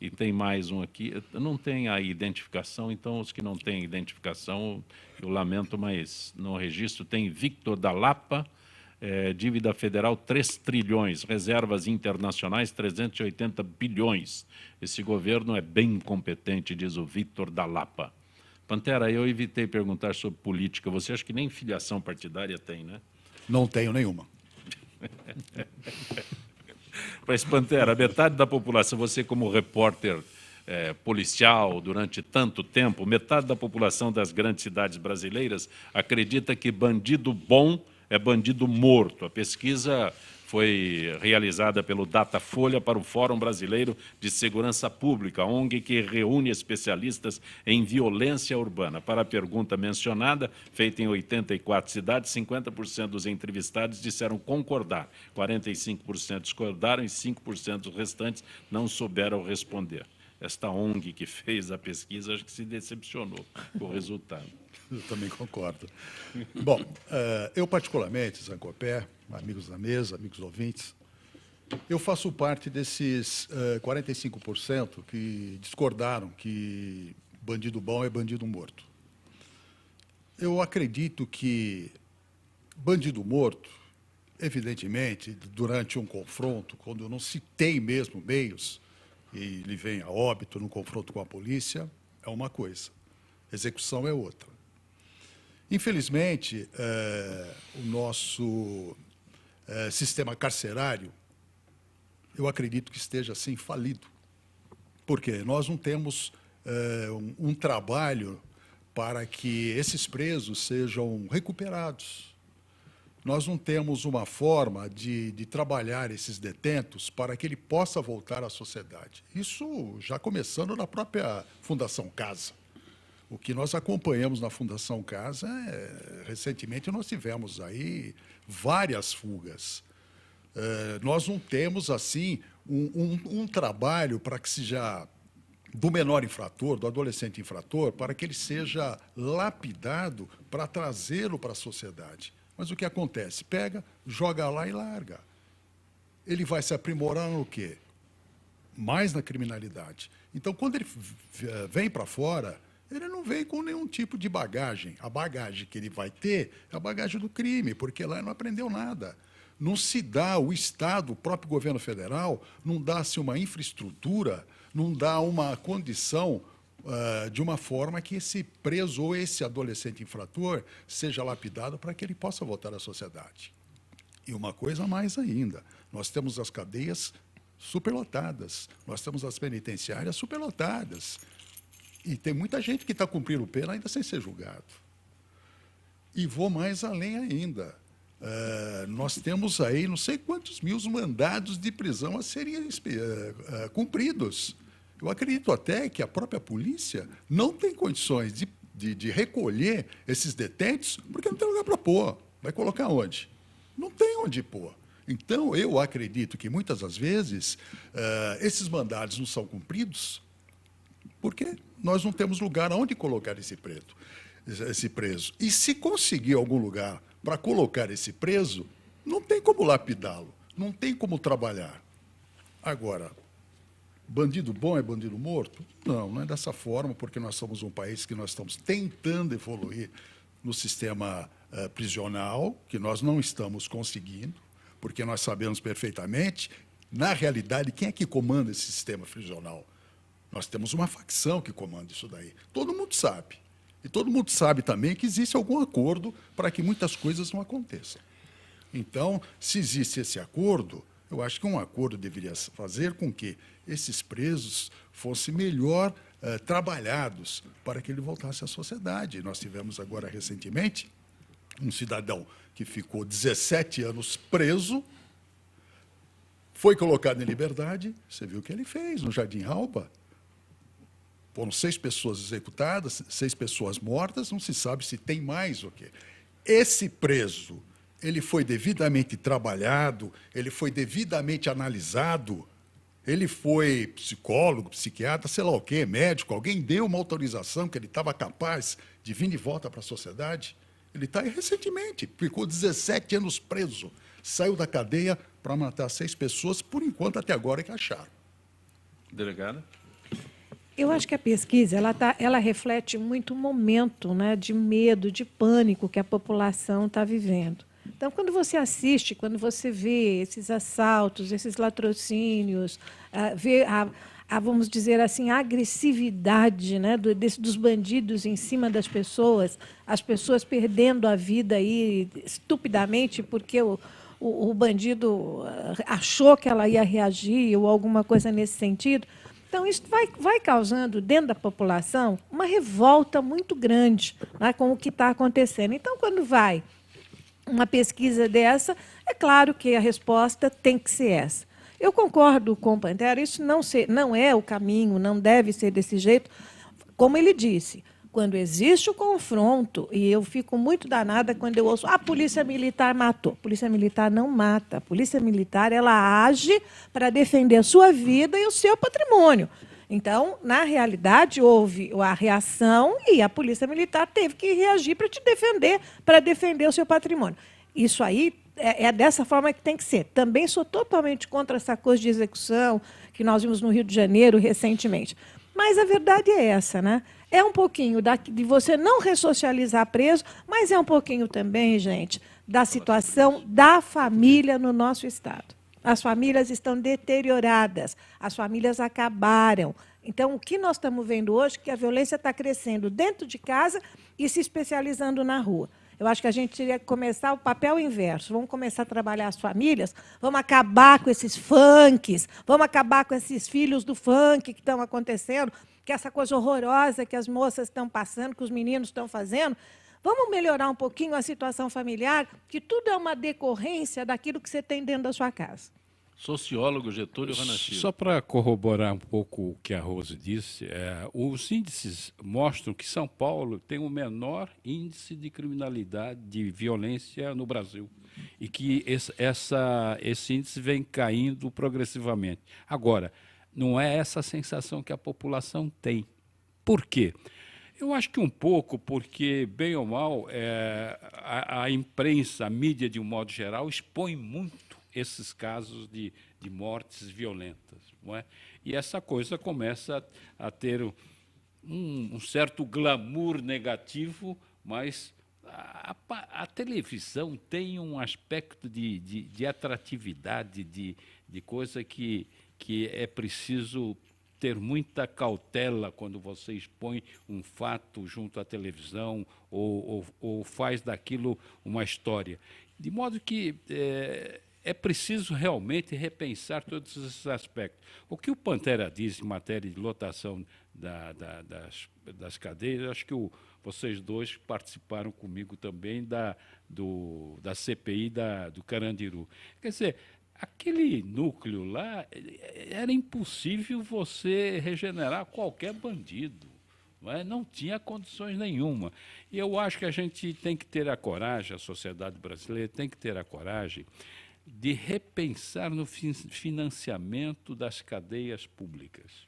A: E tem mais um aqui, não tem a identificação, então os que não têm identificação, eu lamento, mas no registro tem Victor da Lapa, dívida federal 3 trilhões, reservas internacionais 380 bilhões. Esse governo é bem incompetente, diz o Victor da Lapa. Pantera, eu evitei perguntar sobre política, você acha que nem filiação partidária tem, né?
E: Não tenho nenhuma.
A: Mas, Pantera, metade da população, você como repórter policial durante tanto tempo, metade da população das grandes cidades brasileiras acredita que bandido bom é bandido morto. A pesquisa foi realizada pelo Datafolha para o Fórum Brasileiro de Segurança Pública, ONG que reúne especialistas em violência urbana. Para a pergunta mencionada, feita em 84 cidades, 50% dos entrevistados disseram concordar, 45% discordaram e 5% dos restantes não souberam responder. Esta ONG que fez a pesquisa, acho que se decepcionou com o resultado.
E: Eu também concordo. Bom, eu particularmente, Zancopé, amigos da mesa, amigos ouvintes, eu faço parte desses 45% que discordaram que bandido bom é bandido morto. Eu acredito que bandido morto, evidentemente, durante um confronto, quando não se tem mesmo meios, e ele vem a óbito no confronto com a polícia, é uma coisa. Execução é outra. Infelizmente, o nosso sistema carcerário, eu acredito que esteja, assim, falido. Por quê? Nós não temos um trabalho para que esses presos sejam recuperados. Nós não temos uma forma de trabalhar esses detentos para que ele possa voltar à sociedade. Isso já começando na própria Fundação Casa. O que nós acompanhamos na Fundação Casa, recentemente nós tivemos aí várias fugas. Nós não temos, assim, um trabalho para que seja do menor infrator, do adolescente infrator, para que ele seja lapidado para trazê-lo para a sociedade. Mas o que acontece? Pega, joga lá e larga. Ele vai se aprimorar no quê? Mais na criminalidade. Então, quando ele vem para fora, ele não vem com nenhum tipo de bagagem. A bagagem que ele vai ter é a bagagem do crime, porque lá ele não aprendeu nada. Não se dá, o Estado, o próprio governo federal, não dá-se uma infraestrutura, não dá uma condição de uma forma que esse preso ou esse adolescente infrator seja lapidado para que ele possa voltar à sociedade. E uma coisa mais ainda, nós temos as cadeias superlotadas, nós temos as penitenciárias superlotadas. E tem muita gente que está cumprindo pena ainda sem ser julgado. E vou mais além ainda. Nós temos aí não sei quantos mil mandados de prisão a serem cumpridos. Eu acredito até que a própria polícia não tem condições de recolher esses detentos porque não tem lugar para pôr. Vai colocar onde? Não tem onde pôr. Então, eu acredito que, muitas das vezes, esses mandados não são cumpridos porque nós não temos lugar aonde colocar esse preso. E se conseguir algum lugar para colocar esse preso, não tem como lapidá-lo, não tem como trabalhar. Agora, bandido bom é bandido morto? Não, não é dessa forma, porque nós somos um país que nós estamos tentando evoluir no sistema prisional, que nós não estamos conseguindo, porque nós sabemos perfeitamente, na realidade, quem é que comanda esse sistema prisional? Nós temos uma facção que comanda isso daí. Todo mundo sabe. E todo mundo sabe também que existe algum acordo para que muitas coisas não aconteçam. Então, se existe esse acordo, eu acho que um acordo deveria fazer com que esses presos fossem melhor trabalhados para que ele voltasse à sociedade. Nós tivemos agora, recentemente, um cidadão que ficou 17 anos preso, foi colocado em liberdade, você viu o que ele fez no Jardim Alba. Foram 6 pessoas executadas, 6 pessoas mortas, não se sabe se tem mais o quê. Esse preso, ele foi devidamente trabalhado, ele foi devidamente analisado, ele foi psicólogo, psiquiatra, sei lá o quê, médico, alguém deu uma autorização que ele estava capaz de vir de volta para a sociedade. Ele está aí recentemente, ficou 17 anos preso, saiu da cadeia para matar 6 pessoas, por enquanto, até agora, que acharam.
A: Delegada?
D: Eu acho que a pesquisa ela reflete muito o momento, né, de medo, de pânico que a população está vivendo. Então, quando você assiste, quando você vê esses assaltos, esses latrocínios, vê vamos dizer assim, a agressividade, né, dos bandidos em cima das pessoas, as pessoas perdendo a vida aí estupidamente porque o bandido achou que ela ia reagir ou alguma coisa nesse sentido. Então, isso vai causando, dentro da população, uma revolta muito grande, né, com o que está acontecendo. Então, quando vai uma pesquisa dessa, é claro que a resposta tem que ser essa. Eu concordo com o Pantera, isso não é o caminho, não deve ser desse jeito. Como ele disse, quando existe o confronto, e eu fico muito danada quando eu ouço a polícia militar matou. A polícia militar não mata. A polícia militar ela age para defender a sua vida e o seu patrimônio. Então, na realidade, houve a reação e a polícia militar teve que reagir para defender o seu patrimônio. Isso aí é dessa forma que tem que ser. Também sou totalmente contra essa coisa de execução que nós vimos no Rio de Janeiro recentemente. Mas a verdade é essa, né? É um pouquinho de você não ressocializar preso, mas é um pouquinho também, gente, da situação da família no nosso Estado. As famílias estão deterioradas, as famílias acabaram. Então, o que nós estamos vendo hoje é que a violência está crescendo dentro de casa e se especializando na rua. Eu acho que a gente teria que começar o papel inverso. Vamos começar a trabalhar as famílias, vamos acabar com esses funks, vamos acabar com esses filhos do funk que estão acontecendo, que essa coisa horrorosa que as moças estão passando, que os meninos estão fazendo. Vamos melhorar um pouquinho a situação familiar, que tudo é uma decorrência daquilo que você tem dentro da sua casa.
A: Sociólogo Getúlio Ranachiro.
C: Só para corroborar um pouco o que a Rose disse, os índices mostram que São Paulo tem o menor índice de criminalidade, de violência no Brasil, e que esse índice vem caindo progressivamente. Agora, não é essa a sensação que a população tem. Por quê? Eu acho que um pouco porque, bem ou mal, a imprensa, a mídia, de um modo geral, expõe muito esses casos de mortes violentas, não é? E essa coisa começa a ter um certo glamour negativo, mas a televisão tem um aspecto de atratividade, de coisa que é preciso ter muita cautela quando você expõe um fato junto à televisão ou faz daquilo uma história. De modo que é preciso realmente repensar todos esses aspectos. O que o Pantera diz em matéria de lotação das cadeias, acho que vocês dois participaram comigo também da CPI do Carandiru. Quer dizer, aquele núcleo lá, era impossível você regenerar qualquer bandido. Não tinha condições nenhuma. E eu acho que a gente tem que ter a coragem, a sociedade brasileira tem que ter a coragem de repensar no financiamento das cadeias públicas.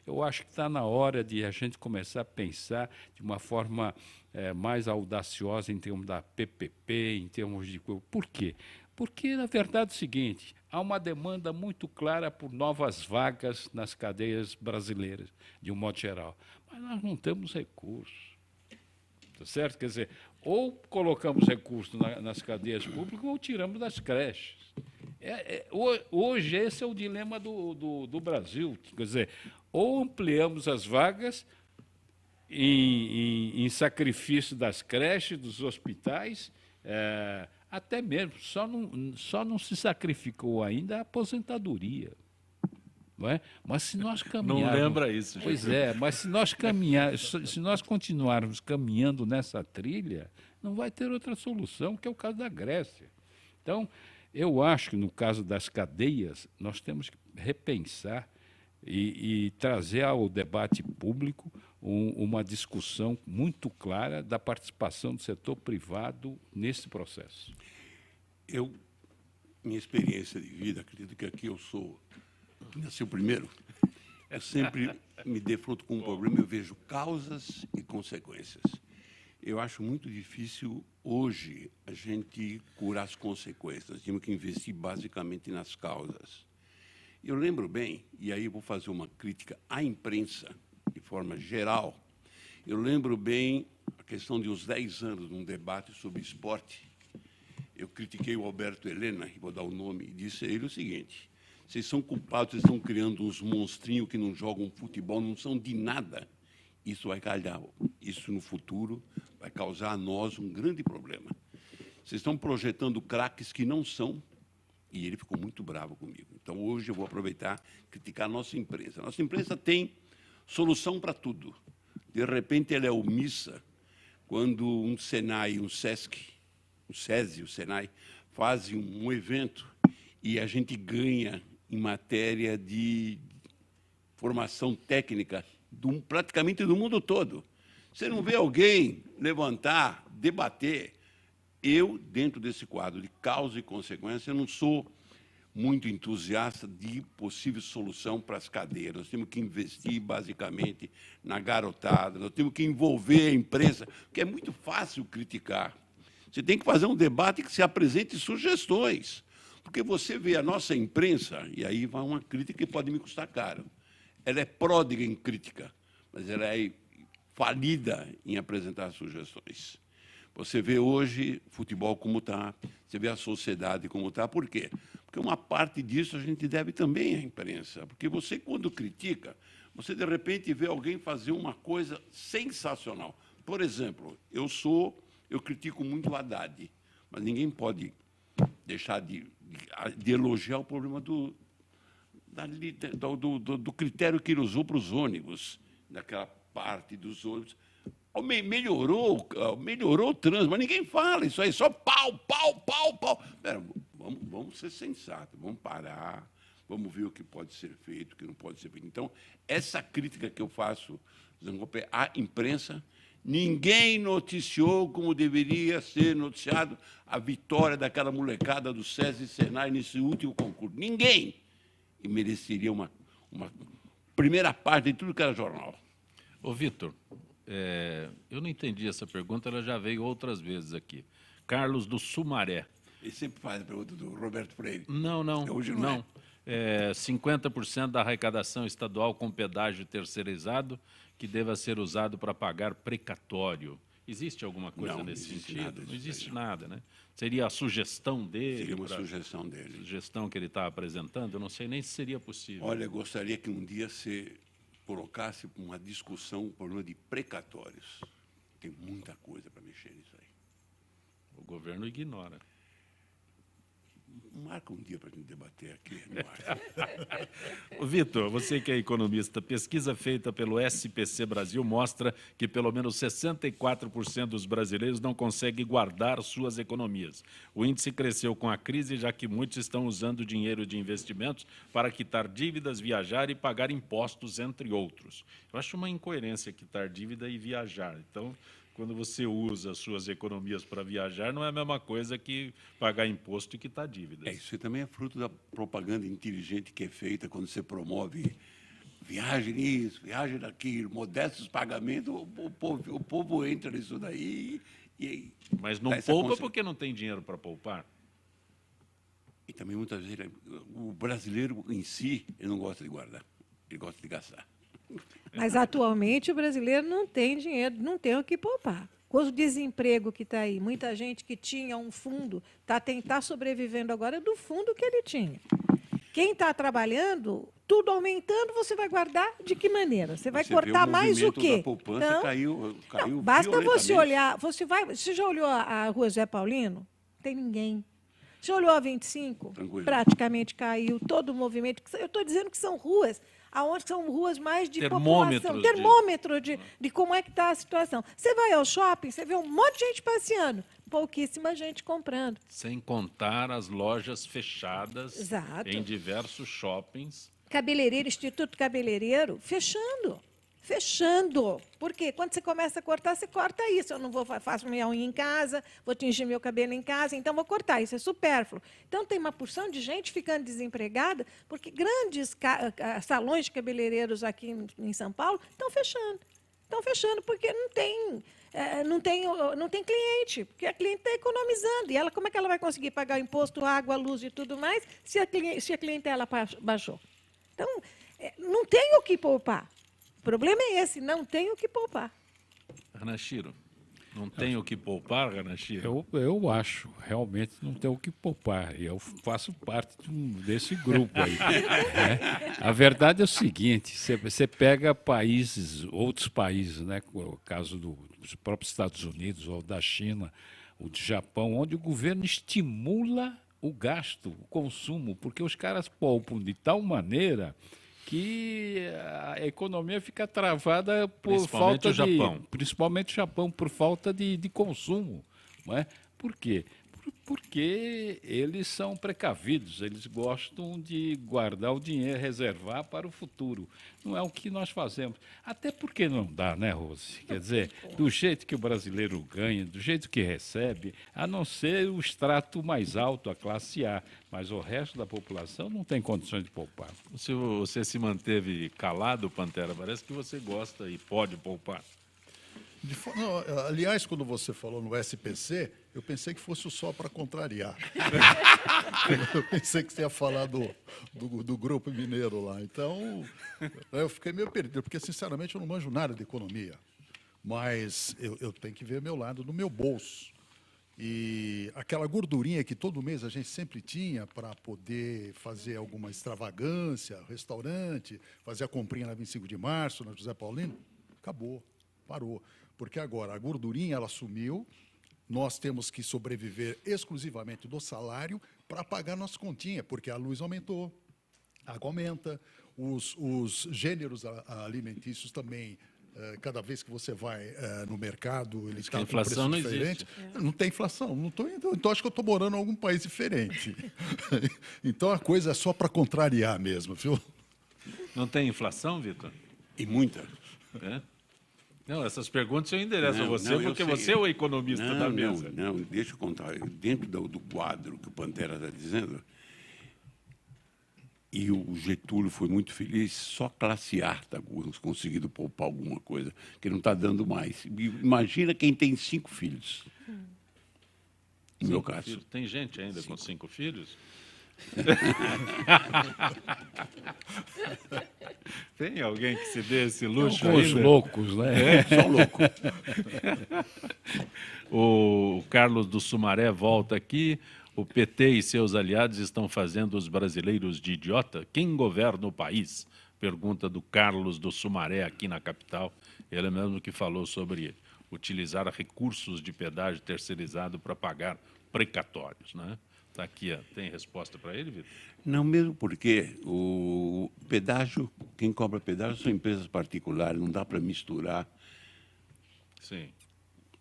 C: Eu acho que está na hora de a gente começar a pensar de uma forma mais audaciosa em termos da PPP, em termos de... Por quê? Porque, na verdade, é o seguinte, há uma demanda muito clara por novas vagas nas cadeias brasileiras, de um modo geral. Mas nós não temos recursos. Tá certo? Quer dizer, ou colocamos recursos nas cadeias públicas ou tiramos das creches. Hoje esse é o dilema do Brasil. Quer dizer, ou ampliamos as vagas em sacrifício das creches, dos hospitais, até mesmo, só não se sacrificou ainda a aposentadoria. Não é? Mas se nós caminharmos...
A: Não lembra isso,
C: Pois
A: Jesus.
C: mas se nós continuarmos caminhando nessa trilha, não vai ter outra solução, que é o caso da Grécia. Então, eu acho que no caso das cadeias, nós temos que repensar e trazer ao debate público uma discussão muito clara da participação do setor privado nesse processo.
B: Minha experiência de vida, acredito que aqui eu nasci o primeiro, eu sempre me defronto com um problema, eu vejo causas e consequências. Eu acho muito difícil, hoje, a gente curar as consequências. Nós temos que investir basicamente nas causas. Eu lembro bem, e aí vou fazer uma crítica à imprensa, de forma geral, eu lembro bem a questão de uns 10 anos, num debate sobre esporte. Eu critiquei o Alberto Helena, e vou dar o nome, e disse a ele o seguinte: vocês são culpados, vocês estão criando uns monstrinhos que não jogam futebol, não são de nada. Isso vai calhar, isso no futuro vai causar a nós um grande problema. Vocês estão projetando craques que não são, e ele ficou muito bravo comigo. Então, hoje eu vou aproveitar e criticar a nossa imprensa. A nossa imprensa tem solução para tudo. De repente, ela é omissa quando um Senai, um Sesc, o SESI, o Senai, fazem um evento e a gente ganha em matéria de formação técnica praticamente do mundo todo. Você não vê alguém levantar, debater. Eu, dentro desse quadro de causa e consequência, eu não sou muito entusiasta de possível solução para as cadeias. Nós temos que investir, basicamente, na garotada, nós temos que envolver a imprensa, porque é muito fácil criticar. Você tem que fazer um debate que se apresente sugestões, porque você vê a nossa imprensa, e aí vai uma crítica que pode me custar caro. Ela é pródiga em crítica, mas ela é falida em apresentar sugestões. Você vê hoje futebol como está, você vê a sociedade como está. Por quê? Porque uma parte disso a gente deve também à imprensa. Porque você, quando critica, você, de repente, vê alguém fazer uma coisa sensacional. Por exemplo, eu critico muito o Haddad, mas ninguém pode deixar de elogiar o problema do critério que ele usou para os ônibus, daquela parte dos ônibus. Melhorou o trânsito, mas ninguém fala isso aí, só pau. Pera, vamos ser sensatos, vamos parar, vamos ver o que pode ser feito, o que não pode ser feito. Então, essa crítica que eu faço à imprensa, ninguém noticiou como deveria ser noticiado a vitória daquela molecada do SESI e Senai nesse último concurso. Ninguém! E mereceria uma primeira parte de tudo que era jornal.
A: Ô, Vitor, eu não entendi essa pergunta, ela já veio outras vezes aqui. Carlos do Sumaré.
B: Ele sempre faz a pergunta do Roberto Freire.
A: Não.
B: Hoje não.
A: 50% da arrecadação estadual com pedágio terceirizado que deva ser usado para pagar precatório. Existe alguma coisa nesse sentido? Não existe nada, né? Seria a sugestão dele?
B: Seria uma sugestão dele.
A: Sugestão que ele está apresentando? Eu não sei nem se seria possível.
B: Olha, eu gostaria que um dia você colocasse uma discussão o problema de precatórios. Tem muita coisa para mexer nisso aí.
A: O governo ignora.
B: Marca um dia para a gente debater aqui. Não
A: Vitor, você que é economista, pesquisa feita pelo SPC Brasil mostra que pelo menos 64% dos brasileiros não conseguem guardar suas economias. O índice cresceu com a crise, já que muitos estão usando dinheiro de investimentos para quitar dívidas, viajar e pagar impostos, entre outros. Eu acho uma incoerência quitar dívida e viajar. Então, quando você usa suas economias para viajar, não é a mesma coisa que pagar imposto e quitar dívidas.
B: Isso também é fruto da propaganda inteligente que é feita quando você promove viagem nisso, viagem naquilo, modestos pagamentos, o povo entra nisso daí e
A: mas não poupa porque não tem dinheiro para poupar?
B: E também, muitas vezes, o brasileiro em si, ele não gosta de guardar, ele gosta de gastar.
D: Mas, atualmente, o brasileiro não tem dinheiro, não tem o que poupar. Com o desemprego que está aí, muita gente que tinha um fundo, está sobrevivendo agora do fundo que ele tinha. Quem está trabalhando, tudo aumentando, você vai guardar de que maneira? Você vai
B: Você vê
D: cortar mais o
B: movimento
D: quê?
B: da poupança
D: Não.
B: caiu
D: Não, basta você
B: violentamente.
D: olhar. Você já olhou a Rua Zé Paulino? Não tem ninguém. Já olhou a 25?
B: Tranquilo.
D: Praticamente caiu todo o movimento. Eu estou dizendo que são ruas, aonde são ruas mais de
A: Termômetros
D: população.
A: de-
D: Termômetro de como é que está a situação. Você vai ao shopping, você vê um monte de gente passeando, pouquíssima gente comprando.
A: Sem contar as lojas fechadas
D: Exato.
A: em diversos shoppings.
D: Cabeleireiro, Instituto Cabeleireiro, fechando. Fechando. Por quê? Quando você começa a cortar, você corta isso. Eu não vou faço minha unha em casa, vou tingir meu cabelo em casa, então vou cortar. Isso é supérfluo. Então tem uma porção de gente ficando desempregada, porque grandes salões de cabeleireiros aqui em São Paulo estão fechando. Estão fechando porque não tem cliente, porque a cliente está economizando. E ela, como é que ela vai conseguir pagar o imposto, água, luz e tudo mais, se a clientela baixou? Então, não tem o que poupar. O problema é esse, não tem o que poupar.
A: Ranachiro, não tem o que poupar, Ranachiro?
C: Eu acho, realmente não tem o que poupar. E eu faço parte desse grupo aí. Né? A verdade é o seguinte: você pega outros países, né, o caso dos próprios Estados Unidos, ou da China, ou do Japão, onde o governo estimula o gasto, o consumo, porque os caras poupam de tal maneira que a economia fica travada por
A: Principalmente
C: falta
A: o Japão.
C: principalmente o Japão, por falta de consumo. Não é? Por quê? Porque eles são precavidos, eles gostam de guardar o dinheiro, reservar para o futuro. Não é o que nós fazemos. Até porque não dá, né, Rose? Quer dizer, do jeito que o brasileiro ganha, do jeito que recebe, a não ser o extrato mais alto, a classe A, mas o resto da população não tem condições de poupar.
A: Se você se manteve calado, Pantera, parece que você gosta e pode poupar.
E: Não, aliás, quando você falou no SPC, eu pensei que fosse só para contrariar. Eu pensei que você ia falar do Grupo Mineiro lá. Então, eu fiquei meio perdido, porque, sinceramente, eu não manjo nada de economia. Mas eu tenho que ver meu lado no meu bolso. E aquela gordurinha que todo mês a gente sempre tinha para poder fazer alguma extravagância, restaurante, fazer a comprinha na 25 de março, na José Paulino, acabou, parou. Porque agora a gordurinha ela sumiu, nós temos que sobreviver exclusivamente do salário para pagar nossa continha, porque a luz aumentou, a água aumenta, os gêneros alimentícios também. Cada vez que você vai no mercado, ele está com
A: inflação
E: preço
A: não
E: diferente.
A: existe.
E: Não tem inflação. Não tô, então, acho que eu estou morando em algum país diferente. Então, a coisa é só para contrariar mesmo, viu?
A: Não tem inflação, Vitor?
B: E muita.
A: É? Não, essas perguntas eu endereço a você,
B: eu
A: porque
B: sei.
A: você é o economista da mesa.
B: Não, deixa eu contar. Dentro do quadro que o Pantera está dizendo, e o Getúlio foi muito feliz, só classe A está conseguindo poupar alguma coisa, que não está dando mais. Imagina quem tem 5 filhos. No meu caso.
A: Filhos. Tem gente ainda com 5 filhos? Tem alguém que se dê esse luxo
C: Com os
A: ainda?
C: loucos, né?
B: Só louco.
A: O Carlos do Sumaré volta aqui. O PT e seus aliados estão fazendo os brasileiros de idiota? Quem governa o país? Pergunta do Carlos do Sumaré, aqui na capital. Ele mesmo que falou sobre utilizar recursos de pedágio terceirizado para pagar precatórios, né? Está aqui, ó. Tem resposta para ele, Vitor?
B: Não, mesmo porque o pedágio, quem cobra pedágio são empresas particulares, não dá para misturar.
A: Sim.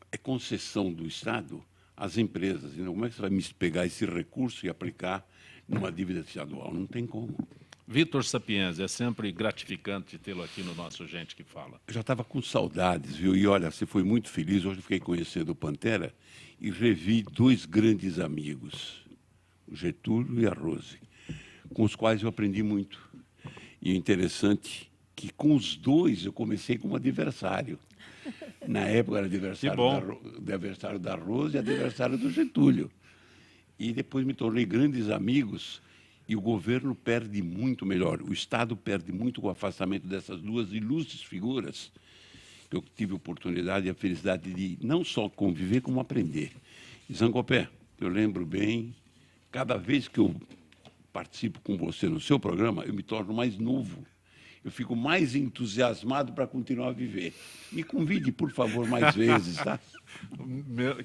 B: É concessão do Estado às empresas. Então, como é que você vai pegar esse recurso e aplicar numa dívida estadual? Não tem como.
A: Vitor Sapienza, é sempre gratificante tê-lo aqui no nosso Gente que Fala.
B: Eu já estava com saudades, viu? E olha, você foi muito feliz. Hoje eu fiquei conhecendo o Pantera e revi 2 grandes amigos, o Getúlio e a Rose, com os quais eu aprendi muito. E é interessante que com os 2 eu comecei como adversário. Na época era adversário da Rose e adversário do Getúlio. E depois me tornei grandes amigos e o governo perde muito melhor. O Estado perde muito com o afastamento dessas 2 ilustres figuras que eu tive a oportunidade e a felicidade de não só conviver, como aprender. E Zancopé, eu lembro bem, cada vez que eu participo com você no seu programa, eu me torno mais novo. Eu fico mais entusiasmado para continuar a viver. Me convide, por favor, mais vezes, tá?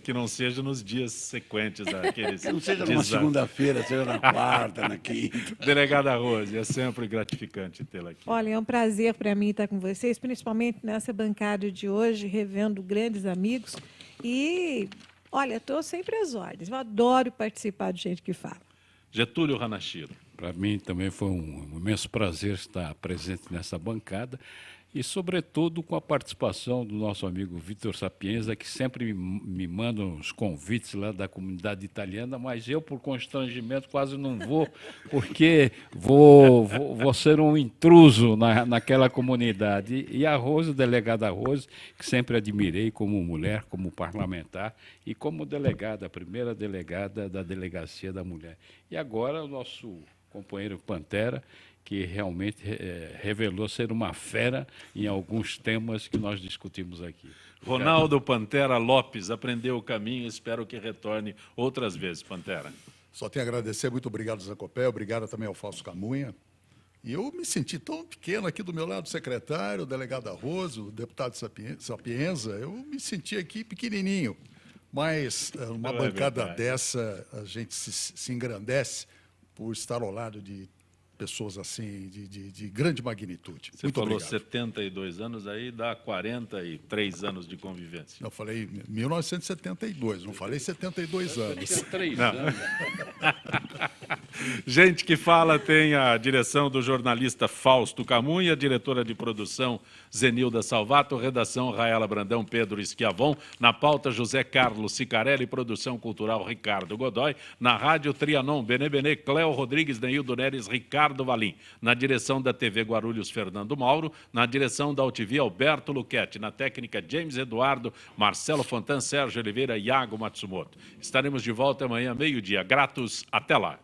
A: Que não seja nos dias sequentes daqueles.
B: Que não seja numa segunda-feira, seja na quarta, na quinta.
A: Delegada Rose, é sempre gratificante tê-la aqui.
D: Olha, é um prazer para mim estar com vocês, principalmente nessa bancada de hoje, revendo grandes amigos. E, olha, estou sempre às ordens. Eu adoro participar de gente que fala.
A: Getúlio Hanashiro.
C: Para mim também foi um imenso prazer estar presente nessa bancada e, sobretudo, com a participação do nosso amigo Vitor Sapienza, que sempre me manda uns convites lá da comunidade italiana, mas eu, por constrangimento, quase não vou, porque vou ser um intruso naquela comunidade. E a Rose, a delegada Rose, que sempre admirei como mulher, como parlamentar e como delegada, a primeira delegada da Delegacia da Mulher. E agora o nosso companheiro Pantera, que realmente revelou ser uma fera em alguns temas que nós discutimos aqui.
A: Ronaldo Pantera Lopes aprendeu o caminho, espero que retorne outras vezes, Pantera.
E: Só tenho a agradecer, muito obrigado, Zé Copé, obrigado também ao Fausto Camunha. E eu me senti tão pequeno aqui do meu lado, o secretário, o delegado Arroso, o deputado Sapienza, eu me senti aqui pequenininho. Mas numa bancada dessa, a gente se engrandece por estar ao lado de pessoas assim, de grande magnitude.
A: Você falou 72 anos, aí dá 43 anos de convivência.
E: Eu falei 1972, não falei 72 anos.
C: Tinha 3 anos.
A: Gente que fala tem a direção do jornalista Fausto Camunha, diretora de produção Zenilda Salvato, redação Raela Brandão, Pedro Schiavon, na pauta José Carlos Sicarelli, produção cultural Ricardo Godoy, na rádio Trianon, Benê, Cléo Rodrigues, Neildo Neres, Ricardo Valim, na direção da TV Guarulhos, Fernando Mauro, na direção da UTV, Alberto Luquete, na técnica James Eduardo, Marcelo Fontan, Sérgio Oliveira e Iago Matsumoto. Estaremos de volta amanhã, meio-dia. Gratos, até lá.